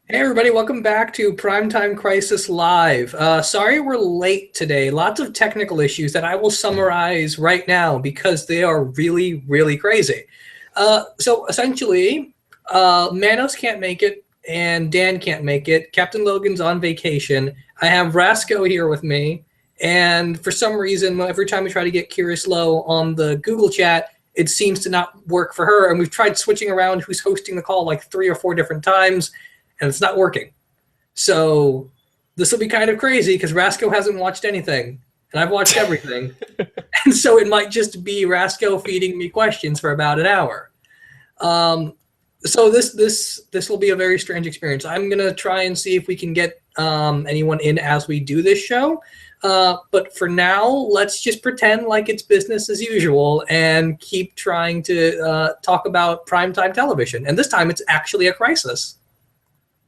Hey everybody, welcome back to Primetime Crisis Live. Sorry we're late today. Lots of technical issues that I will summarize right now because they are really, really crazy. So essentially, Manos can't make it and Dan can't make it. Captain Logan's on vacation. I have Rasco here with me. And for some reason, every time we try to get Curious Low on the Google chat, it seems to not work for her. And we've tried switching around who's hosting the call like 3 or 4 different times and it's not working. So this will be kind of crazy because Rasco hasn't watched anything, and I've watched everything. And so it might just be Rasco feeding me questions for about an hour. So this will be a very strange experience. I'm gonna try and see if we can get anyone in as we do this show. But for now, let's just pretend like it's business as usual and keep trying to talk about primetime television. And this time it's actually a crisis.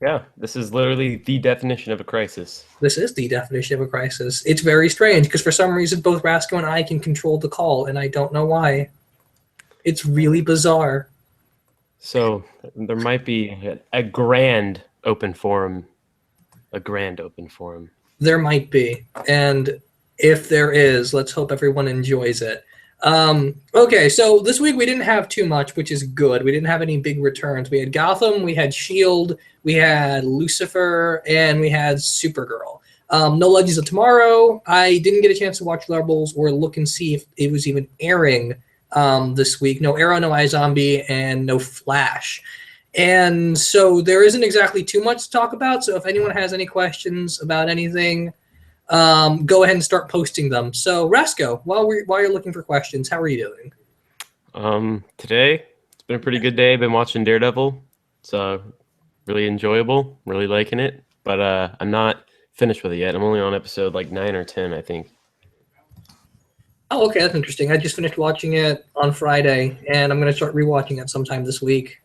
Yeah, this is literally the definition of a crisis. This is the definition of a crisis. It's very strange because for some reason both Rasco and I can control the call, and I don't know why. It's really bizarre. So there might be a grand open forum. A grand open forum. There might be. And if there is, let's hope everyone enjoys it. Okay, so this week we didn't have too much, which is good. We didn't have any big returns. We had Gotham, we had S.H.I.E.L.D., we had Lucifer, and we had Supergirl. No Legends of Tomorrow. I didn't get a chance to watch Rebels or look and see if it was even airing this week. No Arrow, no iZombie, and no Flash. And so there isn't exactly too much to talk about, so if anyone has any questions about anything, go ahead and start posting them. So, Rasco, while you're looking for questions, how are you doing? Today, it's been a pretty good day. Been watching Daredevil. It's really enjoyable. Really liking it. But I'm not finished with it yet. I'm only on episode like 9 or 10, I think. Oh, okay, that's interesting. I just finished watching it on Friday, and I'm going to start rewatching it sometime this week.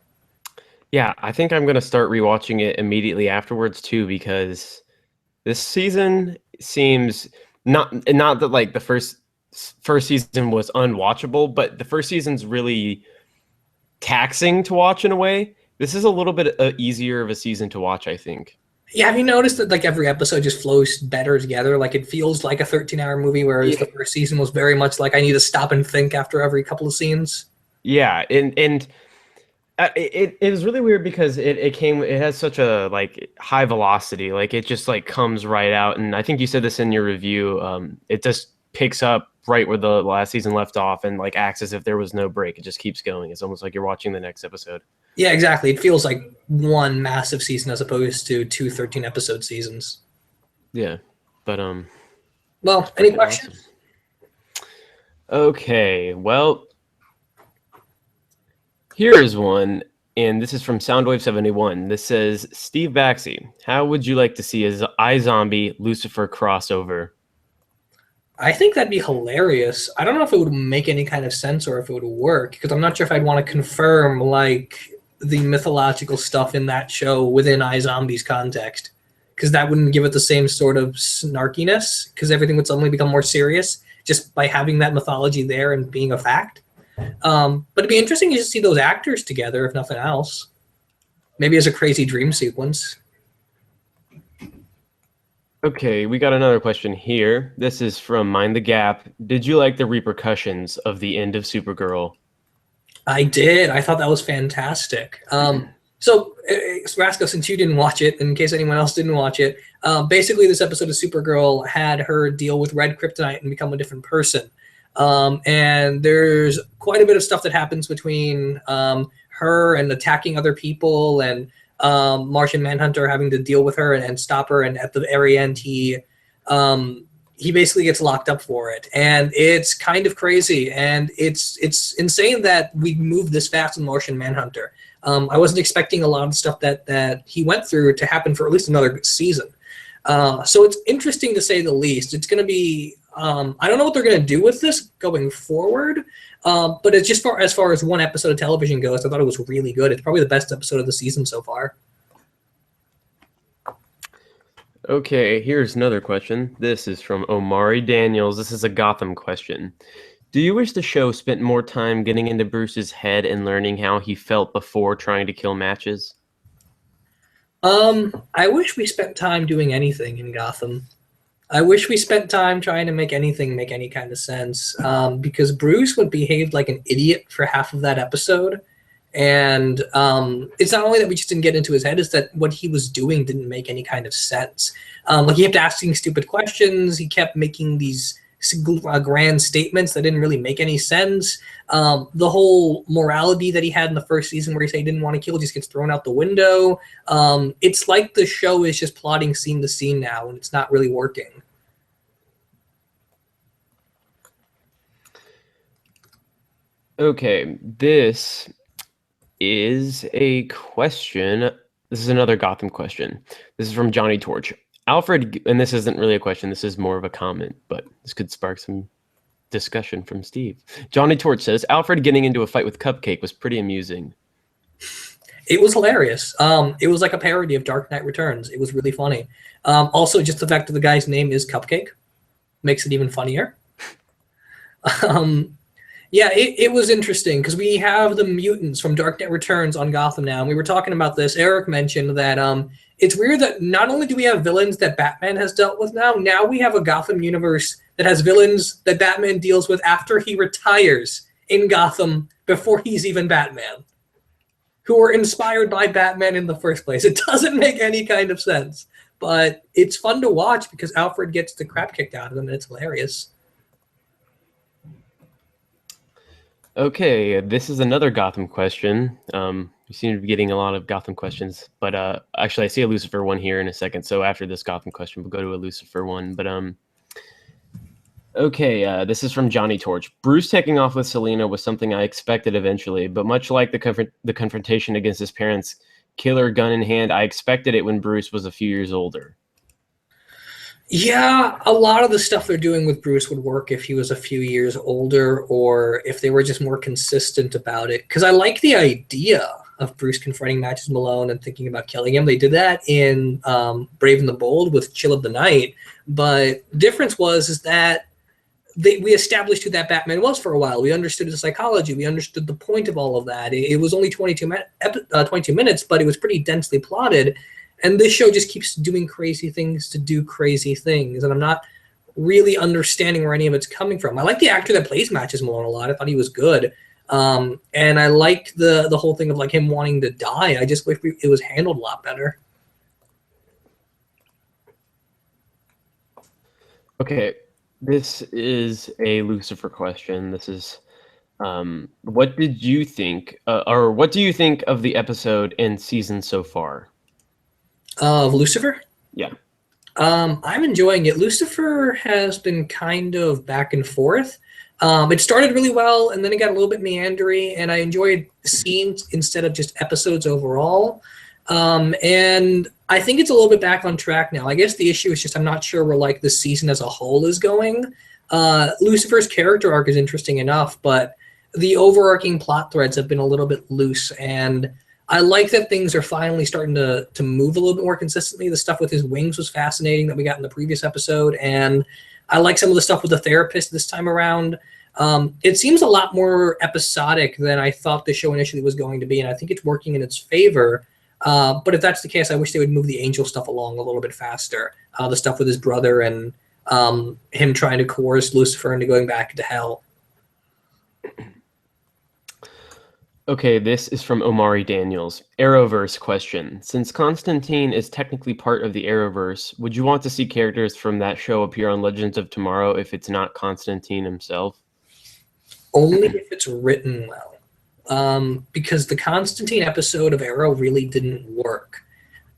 Yeah, I think I'm going to start rewatching it immediately afterwards, too, because this season seems not that like the first season was unwatchable, but the first season's really taxing to watch in a way. This is a little bit easier of a season to watch, I think. Yeah, have you noticed that like every episode just flows better together? Like it feels like a 13-hour movie, whereas the first season was very much like I need to stop and think after every couple of scenes. Yeah, and it was really weird because it has such a like high velocity, like it just like comes right out. And I think you said this in your review. It just picks up right where the last season left off and like acts as if there was no break. It just keeps going. It's almost like you're watching the next episode. Yeah, exactly. It feels like one massive season as opposed to 2 13-episode seasons. Yeah, but well, any questions? Awesome. Okay, well, here is one, and this is from Soundwave71. This says, Steve Baxi, how would you like to see a iZombie Lucifer crossover? I think that'd be hilarious. I don't know if it would make any kind of sense or if it would work, because I'm not sure if I'd want to confirm like the mythological stuff in that show within iZombie's context, because that wouldn't give it the same sort of snarkiness, because everything would suddenly become more serious just by having that mythology there and being a fact. But it'd be interesting to see those actors together, if nothing else. Maybe as a crazy dream sequence. Okay, we got another question here. This is from Mind the Gap. Did you like the repercussions of the end of Supergirl? I did. I thought that was fantastic. So, Rasco, since you didn't watch it, in case anyone else didn't watch it, basically this episode of Supergirl had her deal with red kryptonite and become a different person. And there's quite a bit of stuff that happens between her and attacking other people and Martian Manhunter having to deal with her and stop her. And at the very end, he basically gets locked up for it. And it's kind of crazy. And it's insane that we moved this fast in Martian Manhunter. I wasn't expecting a lot of stuff that he went through to happen for at least another season. So it's interesting to say the least. It's going to be, I don't know what they're going to do with this going forward, but it's just as far as one episode of television goes, I thought it was really good. It's probably the best episode of the season so far. Okay, here's another question. This is from Omari Daniels. This is a Gotham question. Do you wish the show spent more time getting into Bruce's head and learning how he felt before trying to kill Matches? I wish we spent time doing anything in Gotham. I wish we spent time trying to make anything make any kind of sense. Because Bruce would behave like an idiot for half of that episode. And it's not only that we just didn't get into his head, it's that what he was doing didn't make any kind of sense. Like he kept asking stupid questions. He kept making these grand statements that didn't really make any sense. The whole morality that he had in the first season where he said he didn't want to kill just gets thrown out the window. It's like the show is just plotting scene to scene now, and it's not really working. Okay, this is a question. This is another Gotham question. This is from Johnny Torch. Alfred, and this isn't really a question, this is more of a comment, but this could spark some discussion from Steve. Johnny Torch says, Alfred getting into a fight with Cupcake was pretty amusing. It was hilarious. It was like a parody of Dark Knight Returns. It was really funny. Also, just the fact that the guy's name is Cupcake makes it even funnier. Yeah, it was interesting because we have the mutants from Dark Knight Returns on Gotham now, and we were talking about this. Eric mentioned that it's weird that not only do we have villains that Batman has dealt with now we have a Gotham universe that has villains that Batman deals with after he retires in Gotham before he's even Batman, who were inspired by Batman in the first place. It doesn't make any kind of sense, but it's fun to watch because Alfred gets the crap kicked out of him, and it's hilarious. Okay, this is another Gotham question. We seem to be getting a lot of Gotham questions, but actually I see a Lucifer one here in a second. So after this Gotham question, we'll go to a Lucifer one. But okay, this is from Johnny Torch. Bruce taking off with Selina was something I expected eventually, but much like the confrontation against his parents, killer gun in hand, I expected it when Bruce was a few years older. Yeah, a lot of the stuff they're doing with Bruce would work if he was a few years older or if they were just more consistent about it. Because I like the idea of Bruce confronting Matches Malone and thinking about killing him. They did that in Brave and the Bold with Chill of the Night. But the difference is that we established who that Batman was for a while. We understood his psychology. We understood the point of all of that. It was only 22 minutes, but it was pretty densely plotted. And this show just keeps doing crazy things to do crazy things. And I'm not really understanding where any of it's coming from. I like the actor that plays Matches Malone a lot. I thought he was good. And I liked the whole thing of like him wanting to die. I just wish it was handled a lot better. Okay, this is a Lucifer question. This is, what did you think, or what do you think of the episode and season so far? Of Lucifer? Yeah. I'm enjoying it. Lucifer has been kind of back and forth. It started really well, and then it got a little bit meandery, and I enjoyed scenes instead of just episodes overall. And I think it's a little bit back on track now. I guess the issue is just I'm not sure where like the season as a whole is going. Lucifer's character arc is interesting enough, but the overarching plot threads have been a little bit loose, and I like that things are finally starting to move a little bit more consistently. The stuff with his wings was fascinating that we got in the previous episode, and I like some of the stuff with the therapist this time around. It seems a lot more episodic than I thought the show initially was going to be, and I think it's working in its favor. But if that's the case, I wish they would move the Angel stuff along a little bit faster. The stuff with his brother and him trying to coerce Lucifer into going back into hell. Okay, this is from Omari Daniels. Arrowverse question. Since Constantine is technically part of the Arrowverse, would you want to see characters from that show appear on Legends of Tomorrow if it's not Constantine himself? Only if it's written well. Because the Constantine episode of Arrow really didn't work.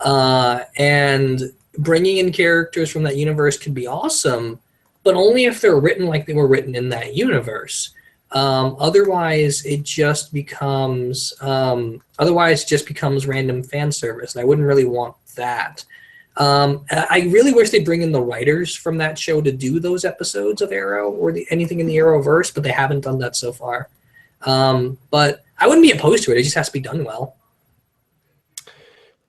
And bringing in characters from that universe could be awesome, but only if they're written like they were written in that universe. Otherwise it just becomes random fan service, and I wouldn't really want that. I really wish they'd bring in the writers from that show to do those episodes of Arrow or anything in the Arrowverse, but they haven't done that so far. But I wouldn't be opposed to it. It just has to be done well.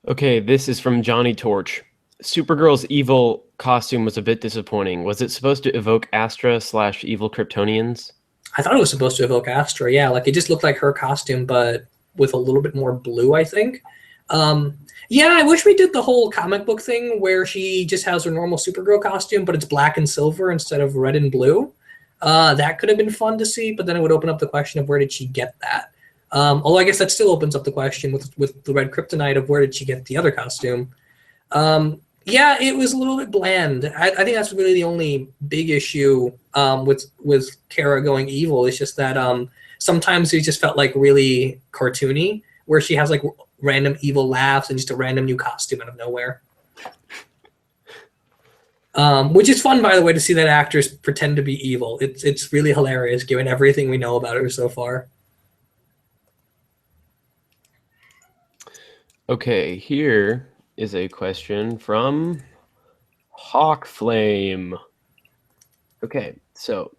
Okay, this is from Johnny Torch. Supergirl's evil costume was a bit disappointing. Was it supposed to evoke Astra/evil Kryptonians? I thought it was supposed to evoke Astra, yeah. Like, it just looked like her costume, but with a little bit more blue, I think. Yeah, I wish we did the whole comic book thing where she just has her normal Supergirl costume, but it's black and silver instead of red and blue. That could have been fun to see, but then it would open up the question of where did she get that? Although I guess that still opens up the question with the red kryptonite of where did she get the other costume. Yeah, it was a little bit bland. I think that's really the only big issue with Kara going evil. It's just that sometimes it just felt like really cartoony, where she has like random evil laughs and just a random new costume out of nowhere. Which is fun, by the way, to see that actors pretend to be evil. It's really hilarious given everything we know about her so far. Okay, here is a question from Hawk Flame. Okay, so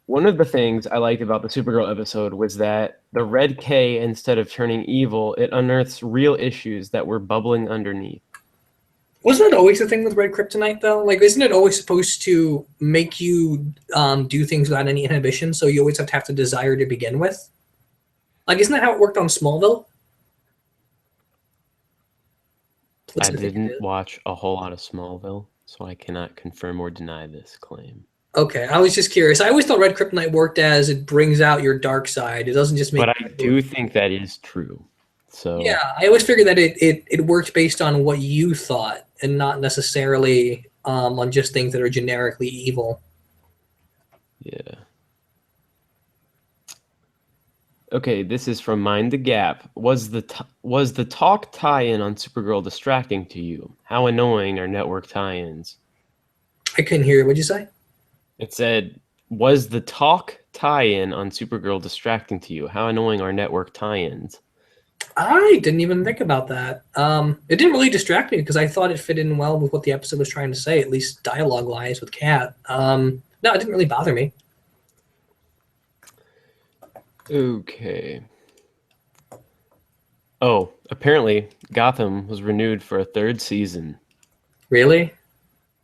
one of the things I liked about the Supergirl episode was that the red K, instead of turning evil, it unearths real issues that were bubbling underneath. Wasn't it always the thing with red kryptonite, though? Like, isn't it always supposed to make you do things without any inhibition, so you always have to desire to begin with? Like, isn't that how it worked on Smallville? I didn't watch a whole lot of Smallville, so I cannot confirm or deny this claim. Okay, I was just curious. I always thought red kryptonite worked as it brings out your dark side. It doesn't just make. But I do think that is true. So yeah, I always figured that it worked based on what you thought and not necessarily on just things that are generically evil. Yeah. Okay, this is from Mind the Gap. Was the talk tie-in on Supergirl distracting to you? How annoying are network tie-ins? I couldn't hear. What'd you say? It said, was the talk tie-in on Supergirl distracting to you? How annoying are network tie-ins? I didn't even think about that. It didn't really distract me because I thought it fit in well with what the episode was trying to say, at least dialogue-wise with Kat. No, it didn't really bother me. Okay. Oh, apparently Gotham was renewed for a 3rd season. Really?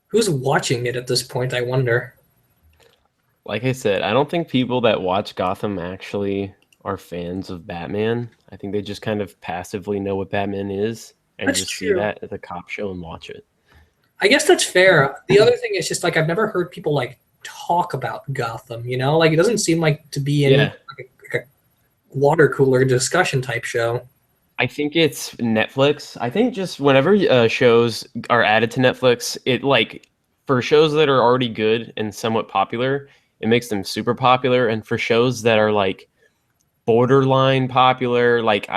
Who's watching it at this point, I wonder? Like I said, I don't think people that watch Gotham actually are fans of Batman. I think they just kind of passively know what Batman is and That's just true. see that as a cop show and watch it. I guess that's fair. The other thing is just like I've never heard people like talk about Gotham, you know? Like it doesn't seem like to be any like a water cooler discussion type show. I think it's Netflix. I think just whenever shows are added to Netflix, it like for shows that are already good and somewhat popular, it makes them super popular. And for shows that are like borderline popular, like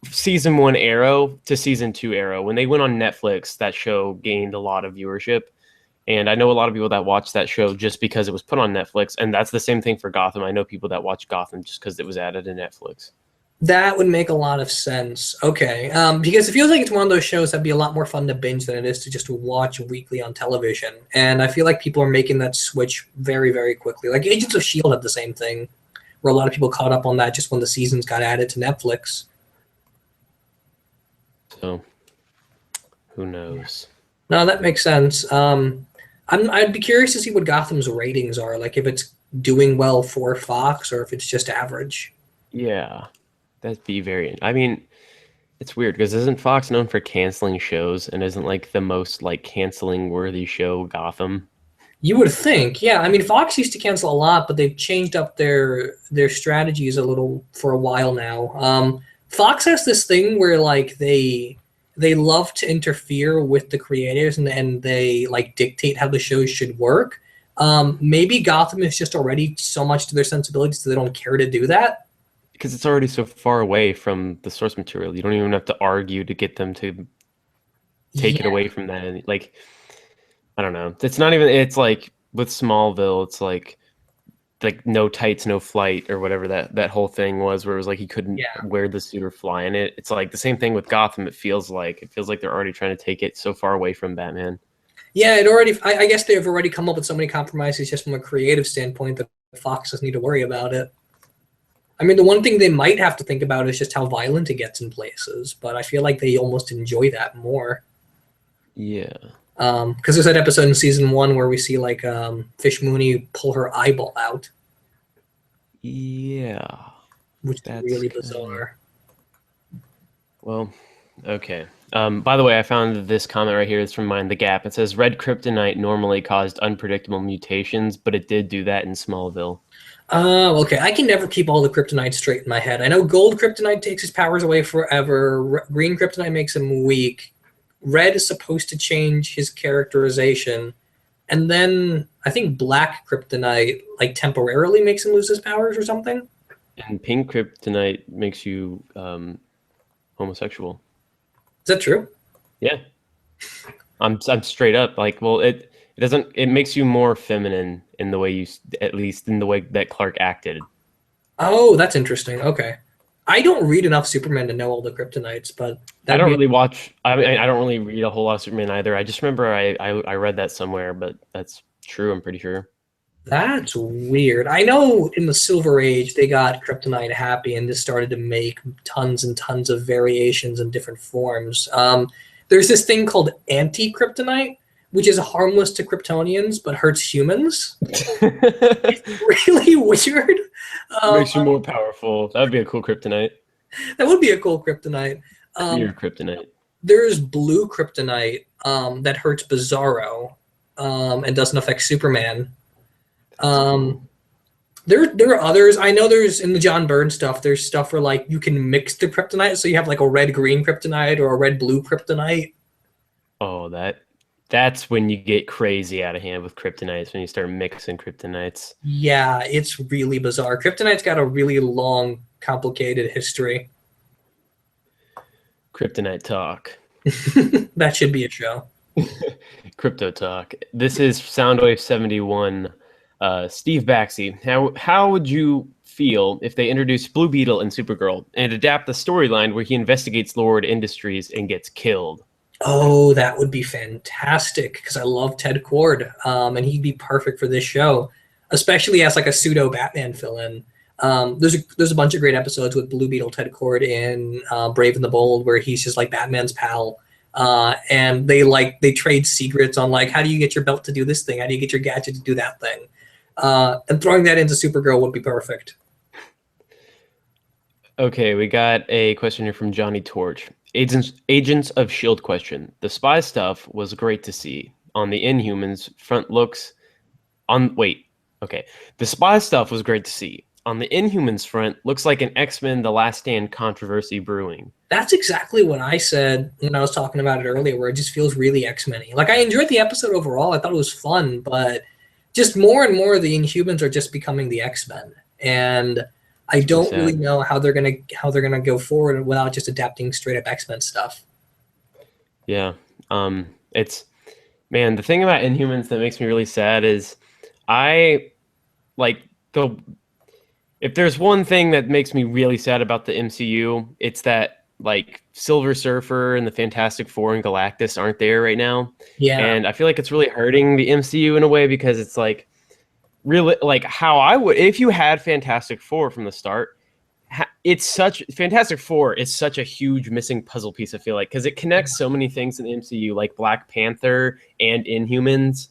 season 1 Arrow to season 2 Arrow, when they went on Netflix, that show gained a lot of viewership. And I know a lot of people that watch that show just because it was put on Netflix. And that's the same thing for Gotham. I know people that watch Gotham just because it was added to Netflix. That would make a lot of sense. Okay. Because it feels like it's one of those shows that'd be a lot more fun to binge than it is to just watch weekly on television. And I feel like people are making that switch very, very quickly. Like Agents of S.H.I.E.L.D. had the same thing, where a lot of people caught up on that just when the seasons got added to Netflix. So, who knows? No, that makes sense. I'd be curious to see what Gotham's ratings are, like if it's doing well for Fox or if it's just average. Yeah, that'd be very. I mean, it's weird because isn't Fox known for canceling shows and isn't like the most like canceling worthy show Gotham? You would think, yeah. I mean, Fox used to cancel a lot, but they've changed up their strategies a little for a while now. Fox has this thing where like they love to interfere with the creators and they like dictate how the shows should work. Maybe Gotham is just already so much to their sensibilities that they don't care to do that. Because it's already so far away from the source material. You don't even have to argue to get them to take it away from that. Like, I don't know. It's not even, it's like with Smallville, it's like no tights, no flight or whatever that whole thing was where it was like he couldn't wear the suit or fly in it. It's like the same thing with Gotham. It feels like they're already trying to take it so far away from Batman. Yeah, I guess they've already come up with so many compromises just from a creative standpoint that Fox doesn't need to worry about it. I mean, the one thing they might have to think about is just how violent it gets in places, but I feel like they almost enjoy that more. Yeah. Because there's that episode in season 1 where we see like Fish Mooney pull her eyeball out. Yeah. Which is really bizarre. Well, okay. By the way, I found this comment right here. It's from Mind the Gap. It says red kryptonite normally caused unpredictable mutations, but it did do that in Smallville. Oh, okay. I can never keep all the kryptonite straight in my head. I know gold kryptonite takes his powers away forever. Green kryptonite makes him weak. Red is supposed to change his characterization. And then I think black kryptonite like temporarily makes him lose his powers or something. And pink kryptonite makes you homosexual. Is that true? Yeah. I'm straight up like, well, it doesn't, it makes you more feminine in the way you, at least in the way that Clark acted. Oh, that's interesting. Okay. I don't read enough Superman to know all the kryptonites, but I don't really watch, I mean, I don't really read a whole lot of Superman either. I just remember I read that somewhere, but that's true, I'm pretty sure. that's weird. I know in the Silver Age they got kryptonite happy and just started to make tons and tons of variations in different forms. There's this thing called anti-kryptonite, which is harmless to Kryptonians but hurts humans. It's really weird. Makes you more powerful. That would be a cool kryptonite. That would be a cool kryptonite. Your kryptonite. There's blue kryptonite that hurts Bizarro and doesn't affect Superman. There are others. I know there's in the John Byrne stuff. There's stuff where like you can mix the kryptonite, so you have like a red green kryptonite or a red blue kryptonite. Oh, that's when you get crazy out of hand with kryptonites, when you start mixing kryptonites. Yeah, it's really bizarre. Kryptonite's got a really long, complicated history. Kryptonite talk. That should be a show. Crypto talk. This is Soundwave 71. Steve Baxi. How would you feel if they introduced Blue Beetle and Supergirl and adapt the storyline where he investigates Lord Industries and gets killed? Oh, that would be fantastic because I love Ted Kord, and he'd be perfect for this show, especially as like a pseudo Batman villain. There's a bunch of great episodes with Blue Beetle, Ted Kord in Brave and the Bold, where he's just like Batman's pal, and they trade secrets on like how do you get your belt to do this thing, how do you get your gadget to do that thing, and throwing that into Supergirl would be perfect. Okay, we got a question here from Johnny Torch. Agents of S.H.I.E.L.D. question. The spy stuff was great to see. On the Inhumans front looks... Okay. The spy stuff was great to see. On the Inhumans front, looks like an X-Men The Last Stand controversy brewing. That's exactly what I said when I was talking about it earlier, where it just feels really X-Men-y. Like, I enjoyed the episode overall. I thought it was fun, but just more and more of the Inhumans are just becoming the X-Men. And I don't really know how they're gonna go forward without just adapting straight up X-Men stuff. Yeah. The thing about Inhumans that makes me really sad is if there's one thing that makes me really sad about the MCU, it's that like Silver Surfer and the Fantastic Four and Galactus aren't there right now. Yeah. And I feel like it's really hurting the MCU in a way because it's like really like how I would if you had Fantastic Four from the start. Fantastic Four is such a huge missing puzzle piece, I feel like, because it connects so many things in the MCU, like Black Panther and Inhumans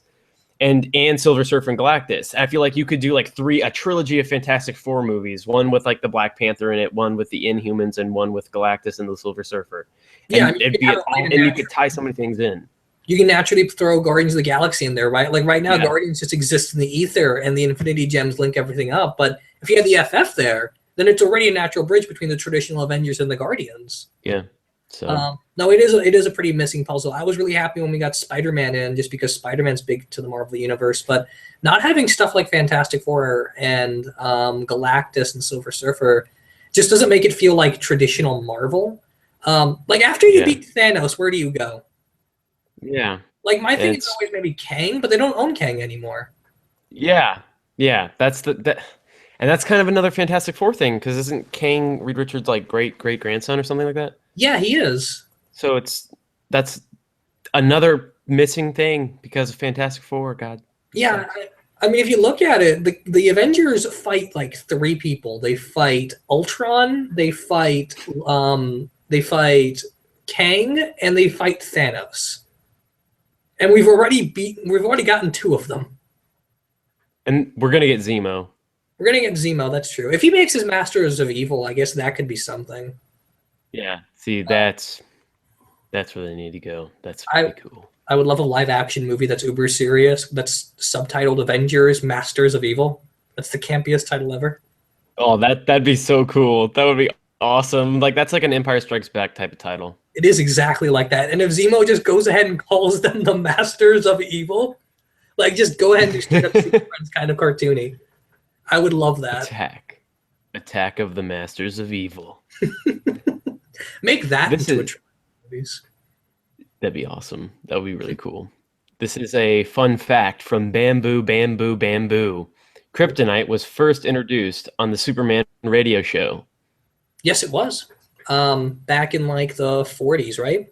and Silver Surfer and Galactus. I feel like you could do like a trilogy of Fantastic Four movies, one with like the Black Panther in it, one with the Inhumans, and one with Galactus and the Silver Surfer. And you could tie so many things in. You can naturally throw Guardians of the Galaxy in there, right? Like right now, Guardians just exists in the ether, and the Infinity Gems link everything up. But if you had the FF there, then it's already a natural bridge between the traditional Avengers and the Guardians. Yeah. So no, it is a pretty missing puzzle. I was really happy when we got Spider-Man in, just because Spider-Man's big to the Marvel universe. But not having stuff like Fantastic Four and Galactus and Silver Surfer just doesn't make it feel like traditional Marvel. Like after you beat Thanos, where do you go? Yeah. Like my thing is always maybe Kang, but they don't own Kang anymore. Yeah. That's and that's kind of another Fantastic Four thing, because isn't Kang Reed Richards' like great grandson or something like that? Yeah, he is. So that's another missing thing because of Fantastic Four. God. Yeah, I mean, if you look at it, the Avengers fight like three people. They fight Ultron. They fight Kang, and they fight Thanos. And we've already gotten two of them. And we're gonna get Zemo. We're gonna get Zemo. That's true. If he makes his Masters of Evil, I guess that could be something. Yeah. See, that's where they need to go. That's I pretty cool. I would love a live action movie that's uber serious, that's subtitled Avengers Masters of Evil. That's the campiest title ever. Oh, that'd be so cool. That would be awesome. Like that's like an Empire Strikes Back type of title. It is exactly like that. And if Zemo just goes ahead and calls them the Masters of Evil, like just go ahead and do straight up Super Friends kind of cartoony. I would love that. Attack of the Masters of Evil. Make that This into a is trilogy of movies. That'd be awesome. That would be really cool. This is a fun fact from Bamboo Bamboo Bamboo. Kryptonite was first introduced on the Superman radio show. Yes, it was. Back in like the 40s, right?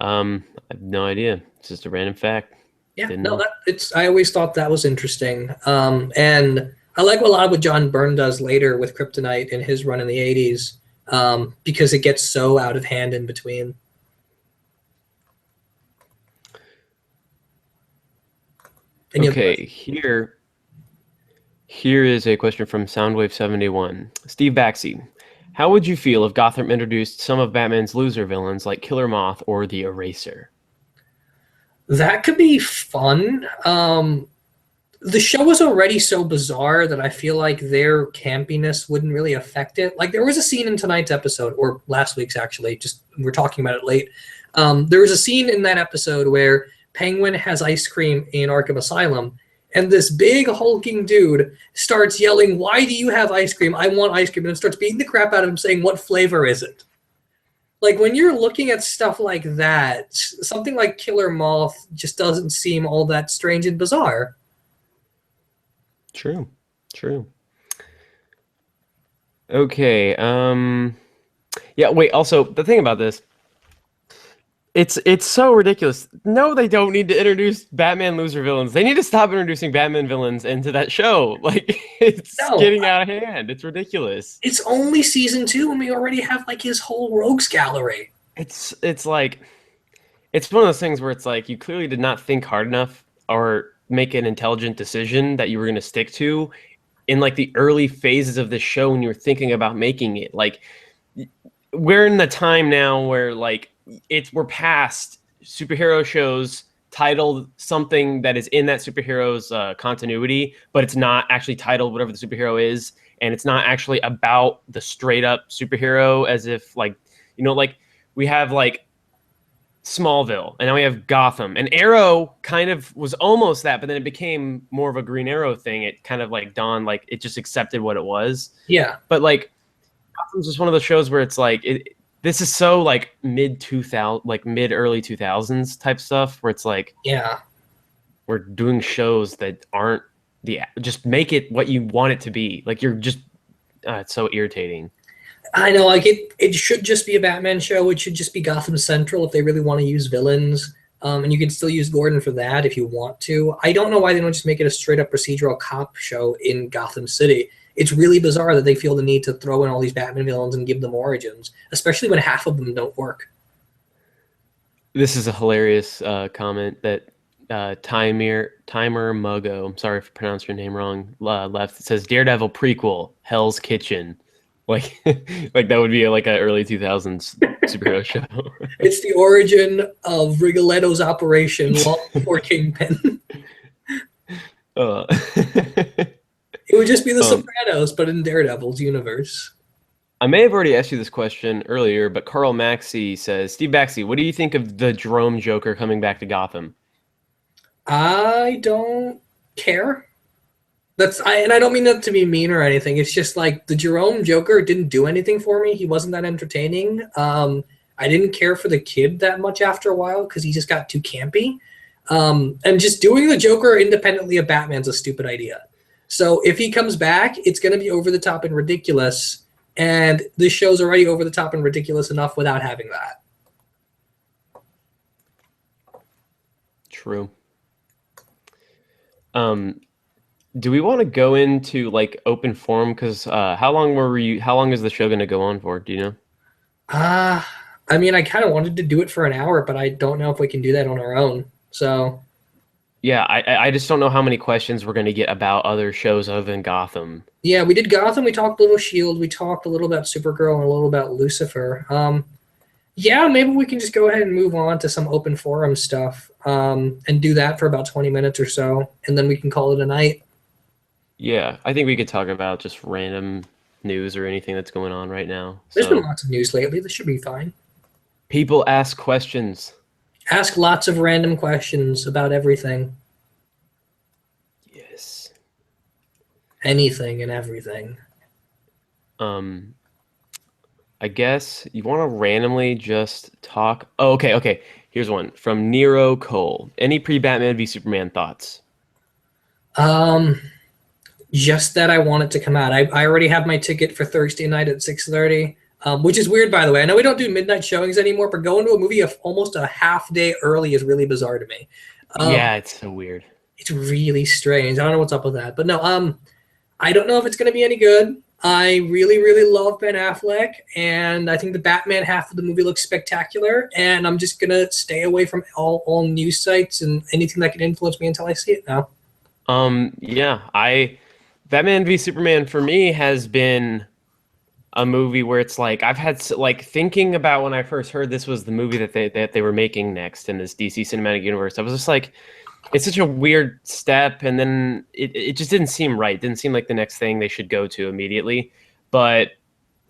I have no idea. It's just a random fact. Yeah, Didn't no, know. I always thought that was interesting. And I like a lot of what John Byrne does later with Kryptonite in his run in the 80s, because it gets so out of hand in between. Okay, here is a question from Soundwave71. Steve Baxi. How would you feel if Gotham introduced some of Batman's loser villains like Killer Moth or the Eraser? That could be fun. The show was already so bizarre that I feel like their campiness wouldn't really affect it. Like there was a scene in tonight's episode, or last week's actually, just we're talking about it late. There was a scene in that episode where Penguin has ice cream in Arkham Asylum, and this big hulking dude starts yelling, "Why do you have ice cream? I want ice cream," and starts beating the crap out of him saying, "What flavor is it?" Like when you're looking at stuff like that, something like Killer Moth just doesn't seem all that strange and bizarre. True. Okay. Yeah, wait, also the thing about this, it's so ridiculous. No, they don't need to introduce Batman loser villains. They need to stop introducing Batman villains into that show. Like it's getting out of hand. It's ridiculous. It's only season 2 and we already have like his whole rogues gallery. It's like it's one of those things where it's like you clearly did not think hard enough or make an intelligent decision that you were going to stick to in like the early phases of this show when you were thinking about making it. Like we're in the time now where like we're past superhero shows titled something that is in that superhero's continuity, but it's not actually titled whatever the superhero is, and it's not actually about the straight up superhero, as if like, you know, like we have like Smallville, and now we have Gotham. And Arrow kind of was almost that, but then it became more of a Green Arrow thing. It kind of like dawned, like it just accepted what it was. Yeah. But like Gotham's just one of those shows where it's like this is so like mid early 2000s type stuff where it's like, yeah, we're doing shows that aren't just make it what you want it to be. Like you're just it's so irritating. I know, like it should just be a Batman show. It should just be Gotham Central if they really want to use villains. And you can still use Gordon for that if you want to. I don't know why they don't just make it a straight up procedural cop show in Gotham City. It's really bizarre that they feel the need to throw in all these Batman villains and give them origins, especially when half of them don't work. This is a hilarious comment that Timer Muggo, I'm sorry if I pronounced your name wrong, left. It says Daredevil prequel, Hell's Kitchen. Like, like that would be like an early 2000s superhero show. It's the origin of Rigoletto's operation long before Kingpin. It would just be the Sopranos, but in Daredevil's universe. I may have already asked you this question earlier, but Carl Maxey says, Steve Baxi, what do you think of the Jerome Joker coming back to Gotham? I don't care. And I don't mean that to be mean or anything. It's just like the Jerome Joker didn't do anything for me. He wasn't that entertaining. I didn't care for the kid that much after a while because he just got too campy. And just doing the Joker independently of Batman's a stupid idea. So if he comes back, it's going to be over the top and ridiculous. And this show's already over the top and ridiculous enough without having that. True. Do we want to go into like open forum? Because how long is the show going to go on for? Do you know? I mean, I kind of wanted to do it for an hour, but I don't know if we can do that on our own. So Yeah, I just don't know how many questions we're going to get about other shows other than Gotham. Yeah, we did Gotham. We talked a little Shield. We talked a little about Supergirl and a little about Lucifer. Yeah, maybe we can just go ahead and move on to some open forum stuff, and do that for about 20 minutes or so, and then we can call it a night. Yeah, I think we could talk about just random news or anything that's going on right now. There's been So lots of news lately. This should be fine. people ask questions. Ask lots of random questions about everything, Yes. anything, and everything. Um, I guess you want to randomly just talk. Oh, okay. Here's one from Nero Cole. Any pre-Batman v Superman thoughts? Um, just that I want it to come out. I already have my ticket for Thursday night at 6:30, which is weird, by the way. I know we don't do midnight showings anymore, but going to a movie of almost a half day early is really bizarre to me. Yeah, it's so weird. It's really strange. I don't know what's up with that, but no. I don't know if it's going to be any good. I really, really love Ben Affleck, and I think the Batman half of the movie looks spectacular. And I'm just gonna stay away from all news sites and anything that can influence me until I see it now. Yeah, I Batman v Superman for me has been a movie where it's like I've had like thinking about when I first heard this was the movie that they were making next in this DC cinematic universe. I was just like, it's such a weird step, and then it just didn't seem right. It didn't seem like the next thing they should go to immediately. But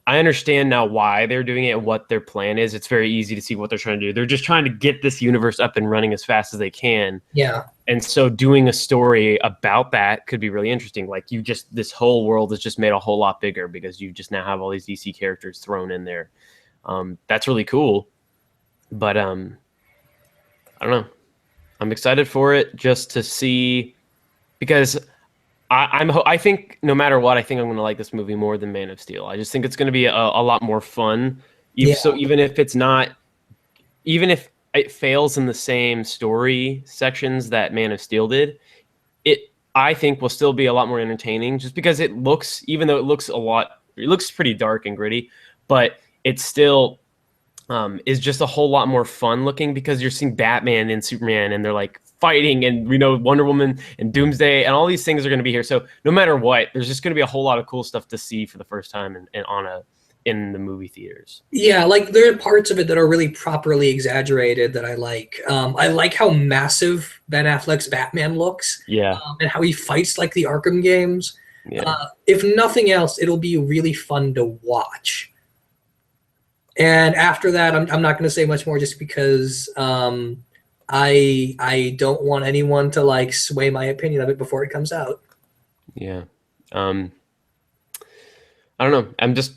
I understand now why they're doing it and what their plan is. It's very easy to see what they're trying to do. They're just trying to get this universe up and running as fast as they can. Yeah, And so doing a story about that could be really interesting. Like this whole world is just made a whole lot bigger because you just now have all these DC characters thrown in there. That's really cool. But I don't know. I'm excited for it just to see, because I think no matter what, I think I'm going to like this movie more than Man of Steel. I just think it's going to be a lot more fun. yeah, So even if it fails in the same story sections that Man of Steel did, I think will still be a lot more entertaining just because even though it looks pretty dark and gritty, but it's still is just a whole lot more fun looking because you're seeing Batman and Superman and they're like fighting, and we know Wonder Woman and Doomsday and all these things are going to be here. So no matter what, there's just going to be a whole lot of cool stuff to see for the first time in the movie theaters. yeah. Like there are parts of it that are really properly exaggerated that I like. I like how massive Ben Affleck's Batman looks. Yeah. And how he fights like the Arkham games. Yeah. If nothing else, it'll be really fun to watch. And after that, I'm not going to say much more just because I don't want anyone to like sway my opinion of it before it comes out. Yeah. I don't know. I'm just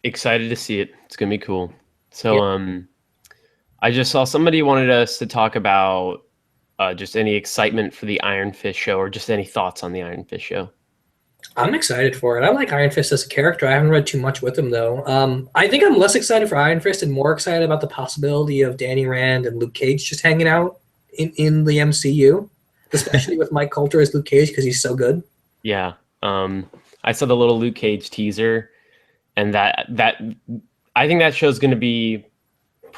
excited to see it. It's going to be cool. So I just saw somebody wanted us to talk about just any excitement for the Iron Fist show or just any thoughts on the Iron Fist show. I'm excited for it. I like Iron Fist as a character. I haven't read too much with him though. I think I'm less excited for Iron Fist and more excited about the possibility of Danny Rand and Luke Cage just hanging out in the MCU, especially with Mike Coulter as Luke Cage because he's so good. Yeah. I saw the little Luke Cage teaser, and that I think that show's going to be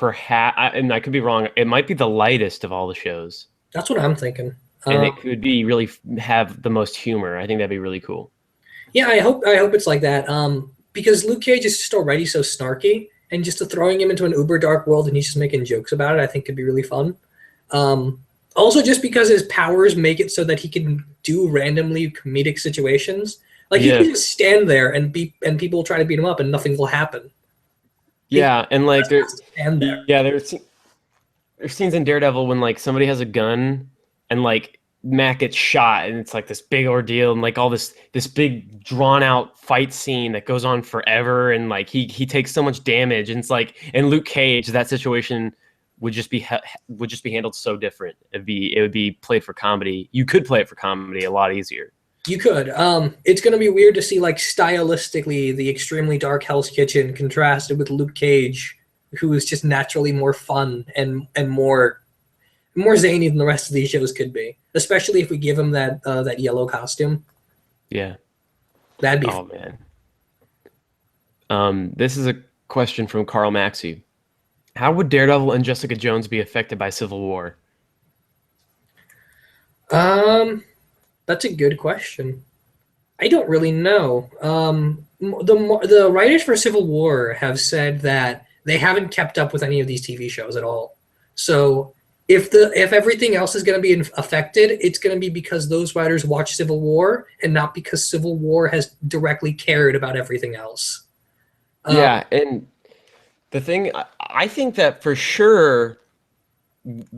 and I could be wrong. It might be the lightest of all the shows. That's what I'm thinking. And it could be really have the most humor. I think that'd be really cool. Yeah, I hope it's like that. Because Luke Cage is just already so snarky, and just throwing him into an uber dark world and he's just making jokes about it, I think could be really fun. Also, just because his powers make it so that he can do randomly comedic situations, like he can just stand there and people will try to beat him up and nothing will happen. Yeah, and like there's scenes in Daredevil when like somebody has a gun and like Matt gets shot and it's like this big ordeal and like all this big drawn out fight scene that goes on forever, and like he takes so much damage, and it's like in Luke Cage that situation would just be handled so different. It would be played for comedy. You could play it for comedy a lot easier. You could. It's going to be weird to see like stylistically the extremely dark Hell's Kitchen contrasted with Luke Cage, who is just naturally more fun and more zany than the rest of these shows could be, especially if we give him that yellow costume. Yeah. That'd be fun. Man. This is a question from Carl Maxey. How would Daredevil and Jessica Jones be affected by Civil War? That's a good question. I don't really know. The writers for Civil War have said that they haven't kept up with any of these TV shows at all. So if everything else is going to be affected, it's going to be because those writers watch Civil War and not because Civil War has directly cared about everything else. Yeah, and the thing I think that for sure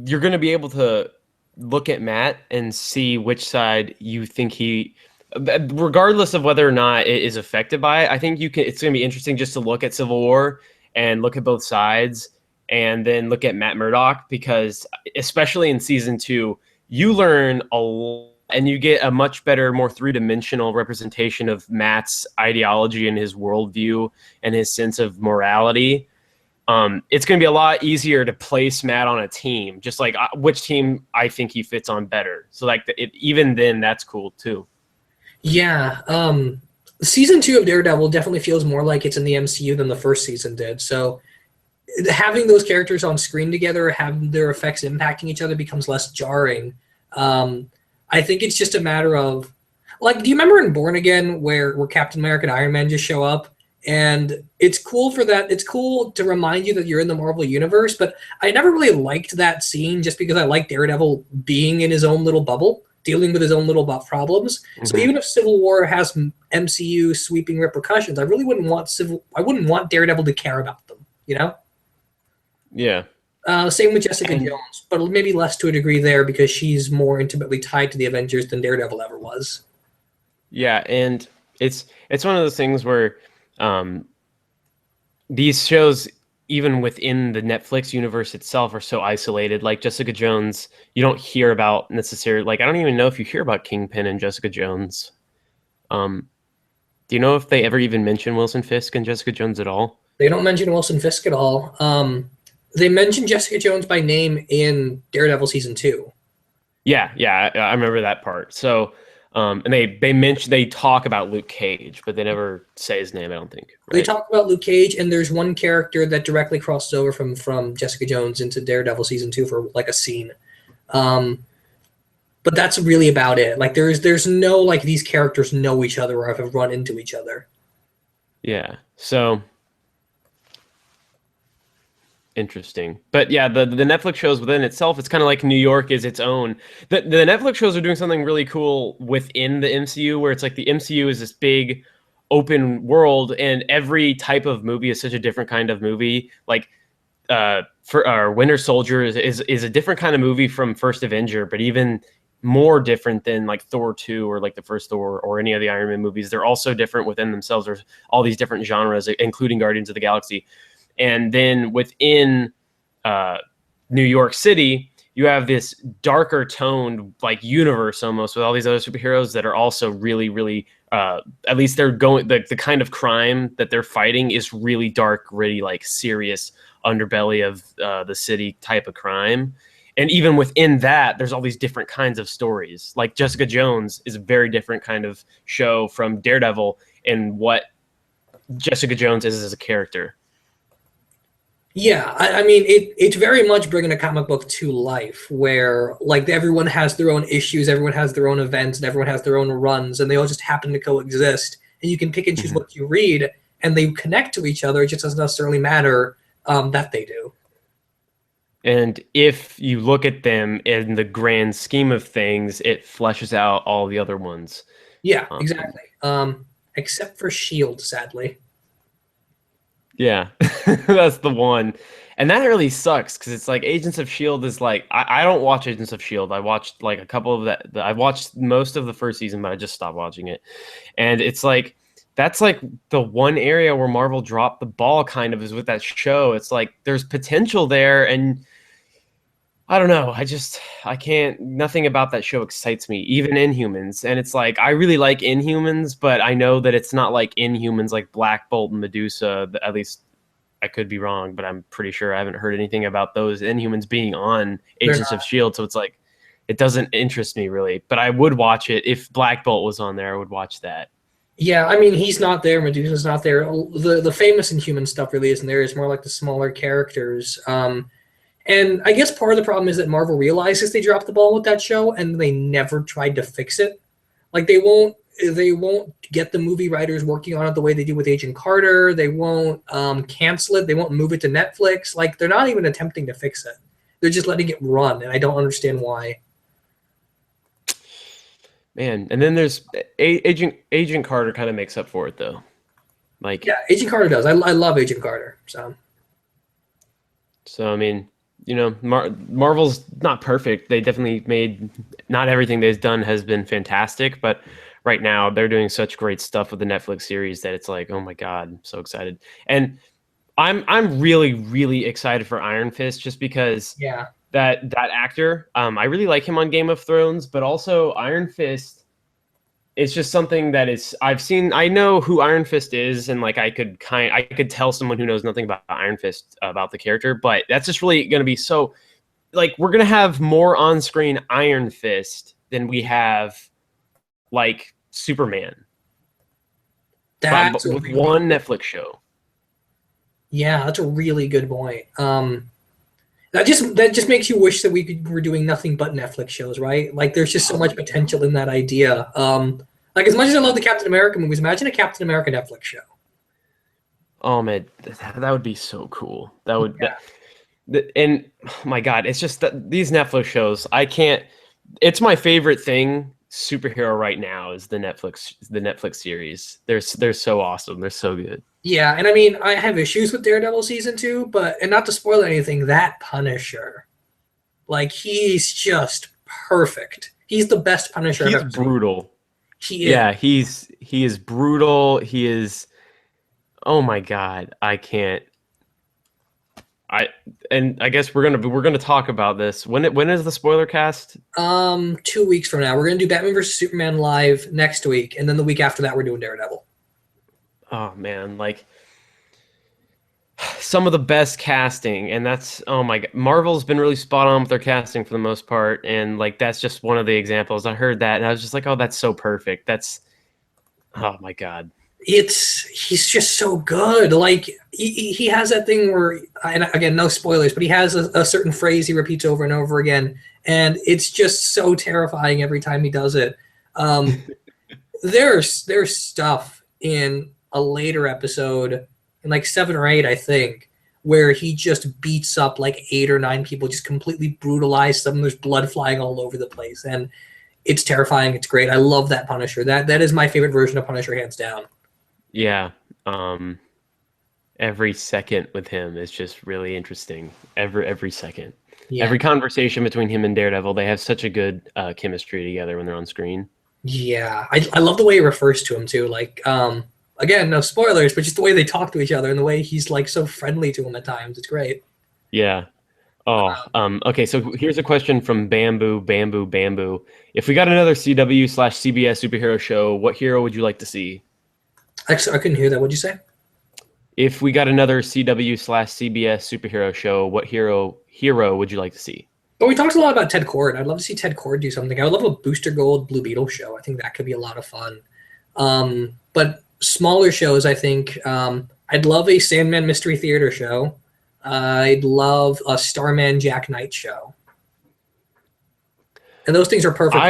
you're going to be able to look at Matt and see which side you think he, regardless of whether or not it is affected by it. I think you can. It's going to be interesting just to look at Civil War and look at both sides, and then look at Matt Murdock, because especially in season 2, you learn a lot and you get a much better, more three-dimensional representation of Matt's ideology and his worldview and his sense of morality. It's going to be a lot easier to place Matt on a team, just like which team I think he fits on better. So like even then, that's cool too. Yeah, season 2 of Daredevil definitely feels more like it's in the MCU than the first season did. So having those characters on screen together, having their effects impacting each other becomes less jarring. I think it's just a matter of, like, do you remember in Born Again where Captain America and Iron Man just show up? And it's cool for that. It's cool to remind you that you're in the Marvel universe, but I never really liked that scene just because I like Daredevil being in his own little bubble, dealing with his own little problems. Mm-hmm. So even if Civil War has MCU sweeping repercussions, I really wouldn't want Daredevil to care about them, you know? Yeah. Same with Jessica Jones, but maybe less to a degree there because she's more intimately tied to the Avengers than Daredevil ever was. Yeah, and it's one of those things where these shows, even within the Netflix universe itself, are so isolated. Like Jessica Jones, you don't hear about necessarily. Like I don't even know if you hear about Kingpin and Jessica Jones. Do you know if they ever even mention Wilson Fisk and Jessica Jones at all? They don't mention Wilson Fisk at all. They mention Jessica Jones by name in Daredevil season 2. Yeah, I remember that part. So, and they talk about Luke Cage, but they never say his name, I don't think. Right? They talk about Luke Cage, and there's one character that directly crosses over from Jessica Jones into Daredevil season 2 for like a scene. But that's really about it. Like there's no like these characters know each other or have run into each other. Yeah. So interesting. But yeah, the Netflix shows within itself, it's kind of like New York is its own. The Netflix shows are doing something really cool within the MCU, where it's like the MCU is this big open world, and every type of movie is such a different kind of movie. Like for our Winter Soldier is a different kind of movie from First Avenger, but even more different than like Thor 2 or like the first Thor or any of the Iron Man movies. They're also different within themselves. There's all these different genres, including Guardians of the Galaxy. And then within New York City, you have this darker toned like universe almost with all these other superheroes that are also really, really, at least they're going, the kind of crime that they're fighting is really dark, really like serious underbelly of the city type of crime. And even within that, there's all these different kinds of stories. Like Jessica Jones is a very different kind of show from Daredevil and what Jessica Jones is as a character. Yeah, I mean, it's very much bringing a comic book to life where, like, everyone has their own issues, everyone has their own events, and everyone has their own runs, and they all just happen to coexist. And you can pick and choose what you read, and they connect to each other. It just doesn't necessarily matter that they do. And if you look at them in the grand scheme of things, it fleshes out all the other ones. Yeah, exactly. Except for S.H.I.E.L.D., sadly. Yeah, that's the one. And that really sucks because it's like Agents of S.H.I.E.L.D. is like, I don't watch Agents of S.H.I.E.L.D. I watched like a couple of that. I watched most of the first season, but I just stopped watching it. And it's like, that's like the one area where Marvel dropped the ball kind of is with that show. It's like there's potential there, and I don't know. I can't, nothing about that show excites me, even Inhumans. And it's like, I really like Inhumans, but I know that it's not like Inhumans like Black Bolt and Medusa. At least I could be wrong, but I'm pretty sure I haven't heard anything about those Inhumans being on Agents of S.H.I.E.L.D. So it's like, it doesn't interest me really, but I would watch it. If Black Bolt was on there, I would watch that. Yeah, I mean, he's not there. Medusa's not there. The famous Inhuman stuff really isn't there. It's more like the smaller characters. And I guess part of the problem is that Marvel realizes they dropped the ball with that show, and they never tried to fix it. Like they won't get the movie writers working on it the way they do with Agent Carter. They won't cancel it. They won't move it to Netflix. Like they're not even attempting to fix it. They're just letting it run, and I don't understand why. Man, and then there's Agent Carter kind of makes up for it though. Like yeah, Agent Carter does. I love Agent Carter. So I mean, you know, Marvel's not perfect. They definitely made not everything they've done has been fantastic, but right now they're doing such great stuff with the Netflix series that it's like, oh my god, I'm so excited. And I'm really excited for Iron Fist just because that actor, I really like him on Game of Thrones, but also Iron Fist is just something that is I know who Iron Fist is, and like I could tell someone who knows nothing about Iron Fist about the character, but that's just really going to be so like we're going to have more on-screen Iron Fist than we have like Superman. That's with one Netflix show. Yeah, that's a really good point. That just makes you wish that were doing nothing but Netflix shows, right? Like there's just so much potential in that idea. Like as much as I love the Captain America movies, imagine a Captain America Netflix show. Oh man, that would be so cool. That would and oh my god, it's just that these Netflix shows, I can't. It's my favorite thing superhero right now is the Netflix series. They're so awesome. They're so good. Yeah, and I mean, I have issues with Daredevil season 2, and not to spoil anything, that Punisher, like he's just perfect. He's the best Punisher. He's brutal. He is. Yeah, he is brutal. He is. Oh my god, I can't. I guess we're gonna talk about this. When is the spoiler cast? 2 weeks from now. We're gonna do Batman vs Superman live next week, and then the week after that we're doing Daredevil. Oh man, like some of the best casting, and that's oh my god, Marvel's been really spot on with their casting for the most part, and like that's just one of the examples. I heard that and I was just like, oh, that's so perfect. That's oh my god. He's just so good. Like he has that thing where, and again, no spoilers, but he has a certain phrase he repeats over and over again, and it's just so terrifying every time he does it. There's stuff in a later episode, in like 7 or 8, I think, where he just beats up like 8 or 9 people, just completely brutalized them. There's blood flying all over the place, and it's terrifying. It's great. I love that Punisher. That is my favorite version of Punisher, hands down. Yeah. Every second with him is just really interesting. Every second. Yeah. Every conversation between him and Daredevil, they have such a good chemistry together when they're on screen. Yeah. I love the way he refers to him too. Like, again, no spoilers, but just the way they talk to each other and the way he's like so friendly to him at times. It's great. Yeah. Oh, okay. So here's a question from Bamboo. If we got another CW/CBS superhero show, what hero would you like to see? I couldn't hear that. What'd you say? If we got another CW/CBS superhero show, what hero would you like to see? Well, we talked a lot about Ted Kord. I'd love to see Ted Kord do something. I would love a Booster Gold Blue Beetle show. I think that could be a lot of fun. But smaller shows, I think I'd love a Sandman Mystery Theater show. I'd love a Starman Jack Knight show. And those things are perfect.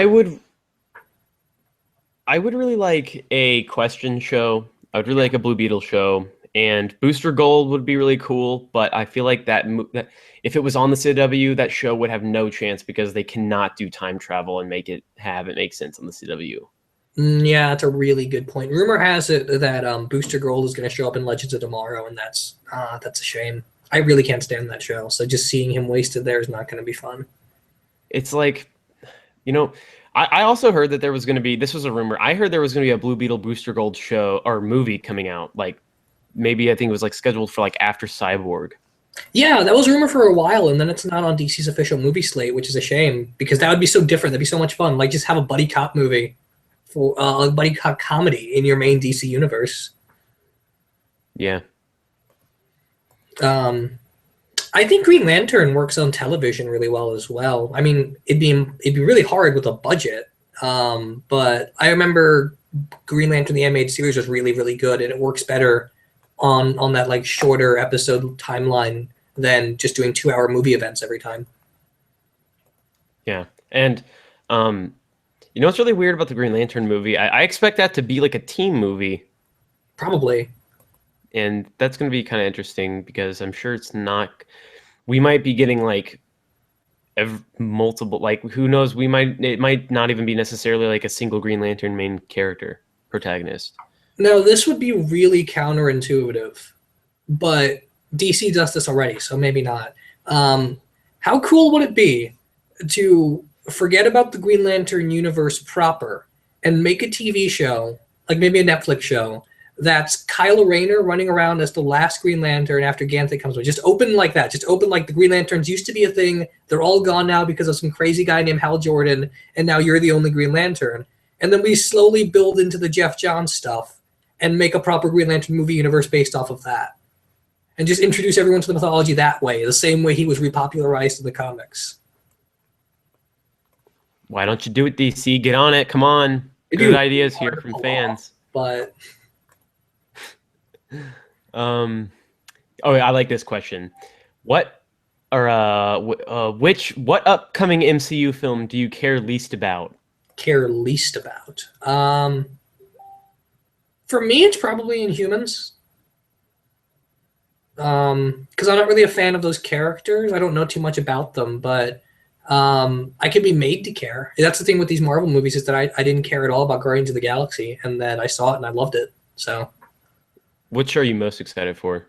I would really like a question show. I would really like a Blue Beetle show, and Booster Gold would be really cool. But I feel like that if it was on the CW, that show would have no chance because they cannot do time travel and make it make sense on the CW. Yeah, that's a really good point. Rumor has it that Booster Gold is going to show up in Legends of Tomorrow, and that's a shame. I really can't stand that show, so just seeing him wasted there is not going to be fun. It's like, you know. I also heard that there was going to be, this was a rumor, I heard there was going to be a Blue Beetle Booster Gold show or movie coming out, like maybe I think it was like scheduled for like after Cyborg. Yeah, that was a rumor for a while, and then it's not on DC's official movie slate, which is a shame because that would be so different. That'd be so much fun. Like just have a buddy cop movie for a buddy cop comedy in your main DC universe. Yeah. I think Green Lantern works on television really well as well. I mean, it'd be really hard with a budget, but I remember Green Lantern the animated series was really, really good, and it works better on that like shorter episode timeline than just doing 2-hour movie events every time. Yeah. And you know what's really weird about the Green Lantern movie? I expect that to be like a team movie. Probably. And that's going to be kind of interesting because I'm sure it's not. We might be getting like multiple, like who knows? It might not even be necessarily like a single Green Lantern main character protagonist. No, this would be really counterintuitive, but DC does this already, so maybe not. How cool would it be to forget about the Green Lantern universe proper and make a TV show, like maybe a Netflix show, that's Kyle Rayner running around as the last Green Lantern after Ganthet comes away. Just open like that. Just open like the Green Lanterns used to be a thing. They're all gone now because of some crazy guy named Hal Jordan, and now you're the only Green Lantern. And then we slowly build into the Jeff Johns stuff and make a proper Green Lantern movie universe based off of that. And just introduce everyone to the mythology that way, the same way he was repopularized in the comics. Why don't you do it, DC? Get on it. Come on. Good ideas here from fans. But oh, I like this question. What upcoming MCU film do you care least about? Care least about? For me, it's probably Inhumans. Because I'm not really a fan of those characters. I don't know too much about them, but I can be made to care. That's the thing with these Marvel movies, is that I didn't care at all about Guardians of the Galaxy, and then I saw it and I loved it. So, which are you most excited for?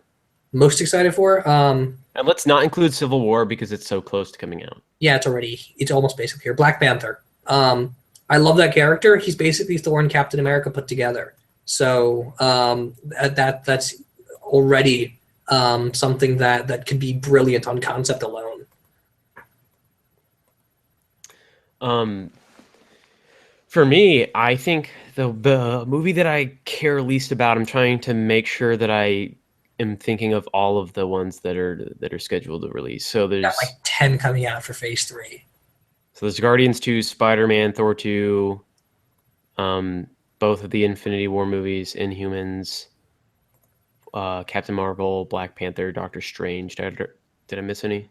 Most excited for? And let's not include Civil War because it's so close to coming out. Yeah, it's almost basically here. Black Panther. I love that character. He's basically Thor and Captain America put together. So that's already something that could be brilliant on concept alone. For me, I think the movie that I care least about, I'm trying to make sure that I am thinking of all of the ones that are scheduled to release. So there's got like 10 coming out for Phase 3. So there's Guardians 2, Spider-Man, Thor 2, both of the Infinity War movies, Inhumans, Captain Marvel, Black Panther, Doctor Strange. Did I miss any?